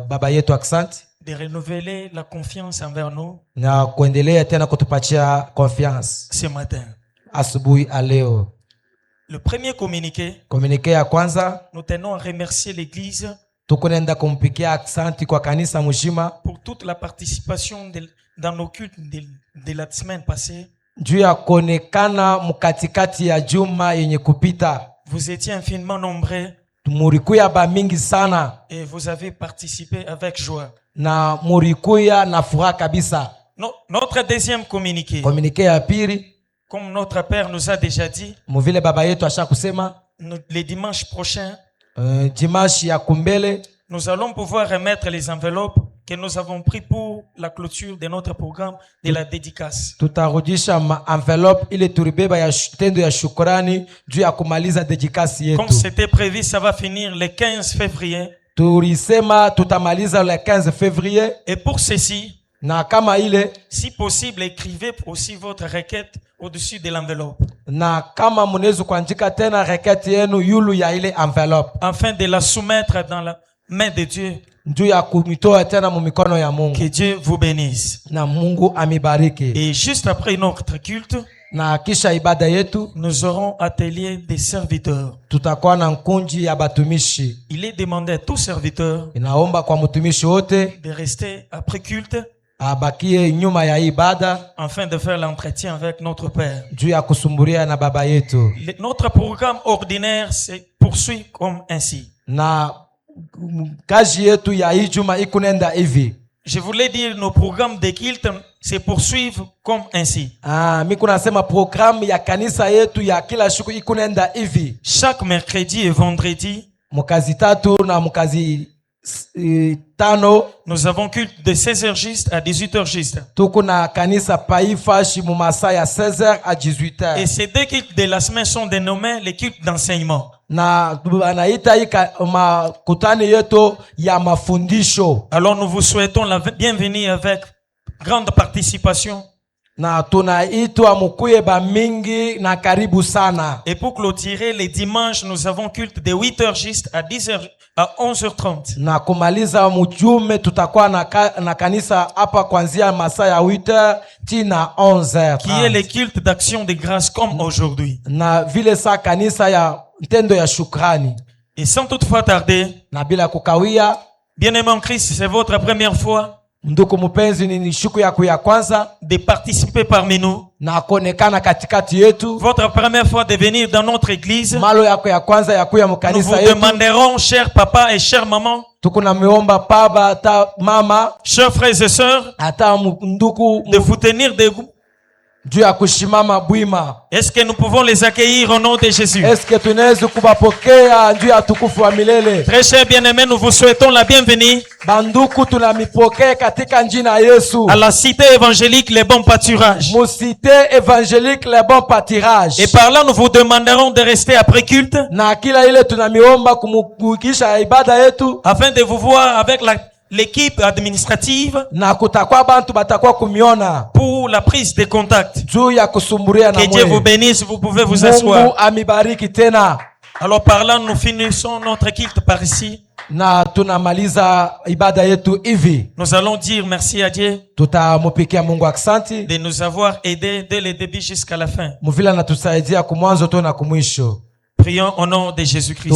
baba yetu asante. De renouveler la confiance envers nous. Na kuendelea tena kutupatia confiance. Ce matin. Asubuhi a leo. Le premier communiqué. Communiqué ya kwanza. Nous tenons à remercier l'Église. Tukunenda kumpikia asante kwa kanisa mzima. Pour toute la participation dans nos cultes de la semaine passée. Juu ya kuonekana mkatikati ya juma yenye kupita. Vous étiez infiniment nombreux. Murikuya ba mingi sana. Et vous avez participé avec joie. Na murikuya na furaha kabisa. Notre deuxième communiqué. Communiqué ya pili. Comme notre Père nous a déjà dit. Muvile baba yetu asha kusema. Les dimanches prochains. Dimanche ya kumbele. Nous allons pouvoir remettre les enveloppes que nous avons pris pour la clôture de notre programme de la dédicace. Tutarudisha enveloppe ile turibeba ya tendo ya shukrani juu ya kumaliza dédicace yetu. Comme c'était prévu, ça va finir le 15 février. Tulisema tutamaliza le 15 février. Et pour ceci, na kama ile, si possible, écrivez aussi votre requête au-dessus de l'enveloppe. Na kama mnaweza kuandika tena requête yenu yulu ya ile enveloppe. Afin de la soumettre dans la main de Dieu. Juu ya kumitoa tena mu mikono ya Mungu. Que Dieu vous bénisse. Na Mungu amibariki. Et juste après notre culte, na kisha ibada yetu, nous aurons atelier des serviteurs. Tutakuwa na nkunji ya batumishi. Il est demandé à tous serviteurs. Inaomba kwa mtumishi wote de rester après culte. Abakie nyuma ya ibada. Afin de faire l'entretien avec notre Père. Juu ya kusumburia na baba yetu. Notre programme ordinaire se poursuit comme ainsi. Na kazi yetu ya ijuma ikunenda hivi. Je voulais dire nos programmes de culte se poursuivent comme ainsi. Miku nasema programme ya kanisa yetu ya kila siku ikunenda hivi. Chaque mercredi et vendredi, mukazi tatu na mukazi tano, nous avons culte de 16h juste à 18h juste. Tuko na kanisa paifashi mu masaa ya 16h à 18h. Et ces deux cultes de la semaine sont dénommés les cultes d'enseignement. Na anaita makutano yetu ya mafundisho. Alors nous vous souhaitons la bienvenue avec grande participation. na tunaitwa mukuye ba mingi na karibu sana. Et pour clôturer, les dimanches, nous avons culte de 8h juste à 10h, à 11h30. Na kumaliza mjume tutakuwa na kanisa hapa kuanzia masaa ya 8h tina 11h. Qui est le culte d'action de grâce comme aujourd'hui. Na vile sa kanisa ya ntendo ya shukrani. Et sans toutefois tarder, na bila kukawia, bien-aimé en Christ, c'est votre première fois ndugu mpenzi, ni shuku yako ya kwanza de participer parmi nous. Na kuonekana katikati yetu. Votre première fois de venir dans notre église. Malo yako ya kwanza ya kuya mkanisa yetu. Nous vous demanderons, cher papa et chère maman, tukuna miomba baba ata mama, chers frères et sœurs, ata ndugu, de vous tenir debout. Dieu ya kushimama bwima. Est-ce que nous pouvons les accueillir au nom de Jésus? Est-ce que tunaweza kubapokea Dieu ya tukufu wa milele? Très chers bien-aimés, nous vous souhaitons la bienvenue. Banduku tunamipokea katika jina Yesu. À la cité évangélique Les Bons Pâturages. Mu cité évangélique Les Bons Pâturages. Et par là nous vous demanderons de rester après culte. Na kila ile tunamiomba kumukisha ibada yetu. Afin de vous voir avec l'équipe administrative na kutakwa bantu batakwa kumiona pour la prise de contact. Juu ya kusumburia na que Dieu vous bénisse, vous pouvez vous asseoir. Mungu amibariki tena. Alors par là nous finissons notre culte par ici. Na tunamaliza ibada yetu hivi. Nous allons dire merci à Dieu tutamupikia Mungu aksanti de nous avoir aidés dès le début jusqu'à la fin. Muvila natusaidia kumwanzo to na kumwisho. Prions au nom de Jésus-Christ.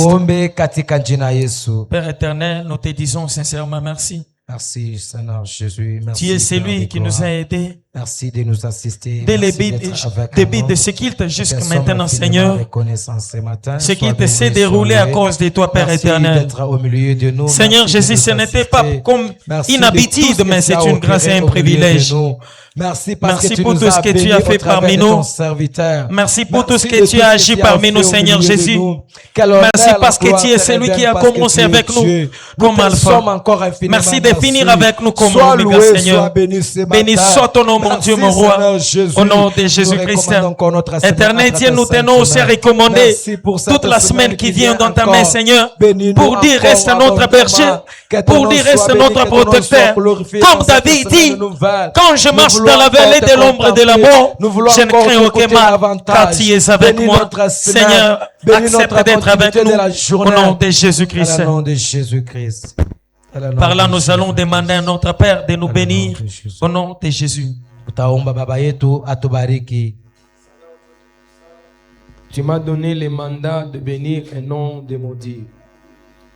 Père éternel, nous te disons sincèrement merci. Merci Seigneur Jésus. Merci. Tu es celui qui nous a aidés. Merci de nous assister. Dès le début de ce culte jusqu'à maintenant, Seigneur. Ce culte s'est déroulé à cause de toi, Père éternel. Seigneur Jésus, ce n'était pas comme une habitude, mais c'est une grâce et un privilège. Merci pour tout ce que tu as fait parmi nous. Merci pour tout ce que tu as agi parmi nous, Seigneur Jésus. Merci parce que tu es celui qui a commencé avec nous comme Alpha. Merci de finir avec nous comme Omega, Seigneur. Béni soit ton nom, mon Dieu, mon roi, au nom de Jésus-Christ. Éternel Dieu, nous tenons aussi à recommander toute la semaine qui vient dans ta main, Seigneur, pour dire reste notre berger, pour dire reste notre protecteur. Comme David dit, quand je marche dans la vallée de l'ombre de la mort, je ne crains aucun mal, car tu es avec moi. Seigneur, accepte d'être avec nous au nom de Jésus-Christ. Par là, nous allons demander à notre Père de nous bénir au nom de Jésus. Tu m'as donné le mandat de bénir et non de maudire.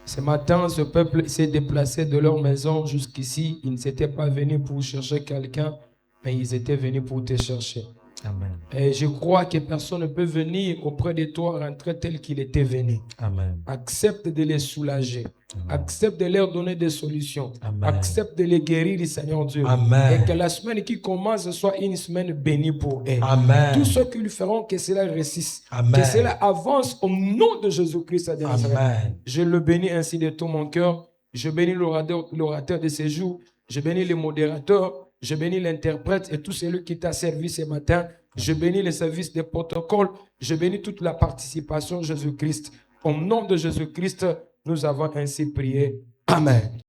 Ce matin, ce peuple s'est déplacé de leur maison jusqu'ici. Ils ne s'étaient pas venus pour chercher quelqu'un, mais ils étaient venus pour te chercher. Amen. Et je crois que personne ne peut venir auprès de toi rentrer tel qu'il était venu. Amen. Accepte de les soulager. Amen. Accepte de leur donner des solutions. Amen. Accepte de les guérir, Seigneur Dieu. Amen. Et que la semaine qui commence soit une semaine bénie pour eux. Amen. Tous ceux qui le feront, que cela réussisse. Amen. Que cela avance au nom de Jésus-Christ de Nazareth. Amen. Je le bénis ainsi de tout mon cœur. Je bénis l'orateur de ces jours. Je bénis les modérateurs. Je bénis l'interprète et tout celui qui t'a servi ce matin. Je bénis les services des protocoles. Je bénis toute la participation de Jésus-Christ. Au nom de Jésus-Christ, nous avons ainsi prié. Amen.